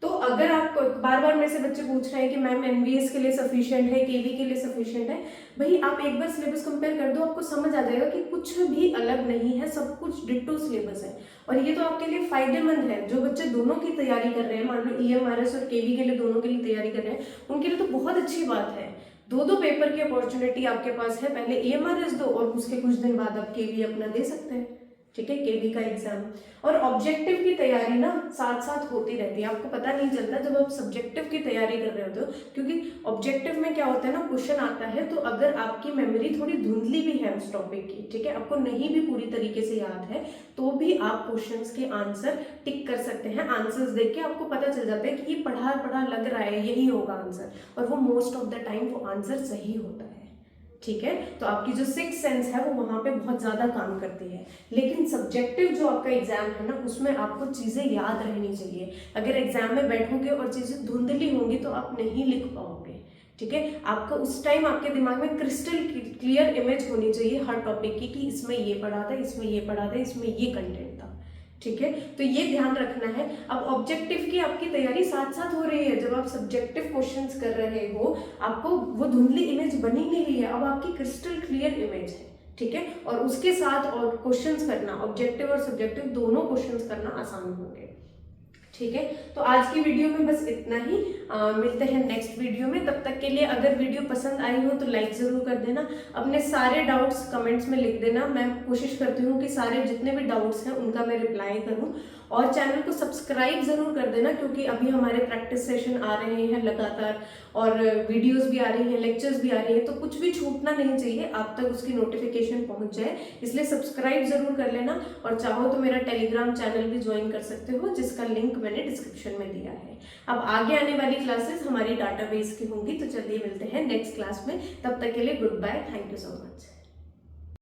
तो अगर आप बार बार मेरे से बच्चे पूछ रहे हैं कि मैम एनवीएस के लिए सफिशिएंट है, केवी के लिए सफिशिएंट है, भाई आप एक बार सिलेबस कंपेयर कर दो, आपको समझ आ जाएगा कि कुछ भी अलग नहीं है, सब कुछ डिट्टो सिलेबस है। और ये तो आपके लिए फायदेमंद है, जो बच्चे दोनों की तैयारी कर रहे हैं, मान लो ईएमआरएस और केवी के लिए दोनों के लिए तैयारी कर रहे हैं, उनके लिए तो बहुत अच्छी बात है। दो पेपर की अपॉर्चुनिटी आपके पास है, पहले ईएमआरएस दो और उसके कुछ दिन बाद आप केवी अपना दे सकते हैं, ठीक है, केवी का एग्जाम। और ऑब्जेक्टिव की तैयारी ना साथ साथ होती रहती है, आपको पता नहीं चलता जब आप सब्जेक्टिव की तैयारी कर रहे होते हो, क्योंकि ऑब्जेक्टिव में क्या होता है ना, क्वेश्चन आता है तो अगर आपकी मेमोरी थोड़ी धुंधली भी है उस टॉपिक की, ठीक है, आपको नहीं भी पूरी तरीके से याद है, तो भी आप क्वेश्चंस के आंसर टिक कर सकते हैं। आंसर्स देख के आपको पता चल जाता है कि ये पढ़ा पढ़ा लग रहा है, यही होगा आंसर, और वो मोस्ट ऑफ द टाइम वो आंसर सही होता है, ठीक है। तो आपकी जो सिक्स सेंस है वो वहां पे बहुत ज्यादा काम करती है। लेकिन सब्जेक्टिव जो आपका एग्जाम है ना, उसमें आपको चीजें याद रहनी चाहिए। अगर एग्जाम में बैठोगे और चीजें धुंधली होंगी तो आप नहीं लिख पाओगे, ठीक है। आपको उस टाइम आपके दिमाग में क्रिस्टल क्लियर इमेज होनी चाहिए हर टॉपिक की, कि इसमें ये पढ़ा था, इसमें ये पढ़ा था, इसमें ये कंटेंट था, ठीक है। तो ये ध्यान रखना है। अब ऑब्जेक्टिव की आपकी तैयारी साथ साथ हो रही है, जब आप सब्जेक्टिव क्वेश्चंस कर रहे हो आपको वो धुंधली इमेज बनी नहीं रही है, अब आपकी क्रिस्टल क्लियर इमेज है, ठीक है। और उसके साथ और क्वेश्चंस करना, ऑब्जेक्टिव और सब्जेक्टिव दोनों क्वेश्चंस करना आसान होंगे, ठीक है। तो आज की वीडियो में बस इतना ही, मिलते हैं नेक्स्ट वीडियो में। तब तक के लिए अगर वीडियो पसंद आई हो तो लाइक जरूर कर देना, अपने सारे डाउट्स कमेंट्स में लिख देना, मैं कोशिश करती हूँ कि सारे जितने भी डाउट्स हैं उनका मैं रिप्लाई करूँ। और चैनल को सब्सक्राइब जरूर कर देना, क्योंकि अभी हमारे प्रैक्टिस सेशन आ रहे हैं लगातार, और वीडियोस भी आ रही हैं, लेक्चर्स भी आ रही हैं, तो कुछ भी छूटना नहीं चाहिए, आप तक उसकी नोटिफिकेशन पहुंच जाए, इसलिए सब्सक्राइब जरूर कर लेना। और चाहो तो मेरा टेलीग्राम चैनल भी ज्वाइन कर सकते हो, जिसका लिंक मैंने डिस्क्रिप्शन में दिया है। अब आगे आने वाली क्लासेस हमारी डाटाबेस की होंगी, तो चलिए मिलते हैं नेक्स्ट क्लास में, तब तक के लिए goodbye, thank you so much.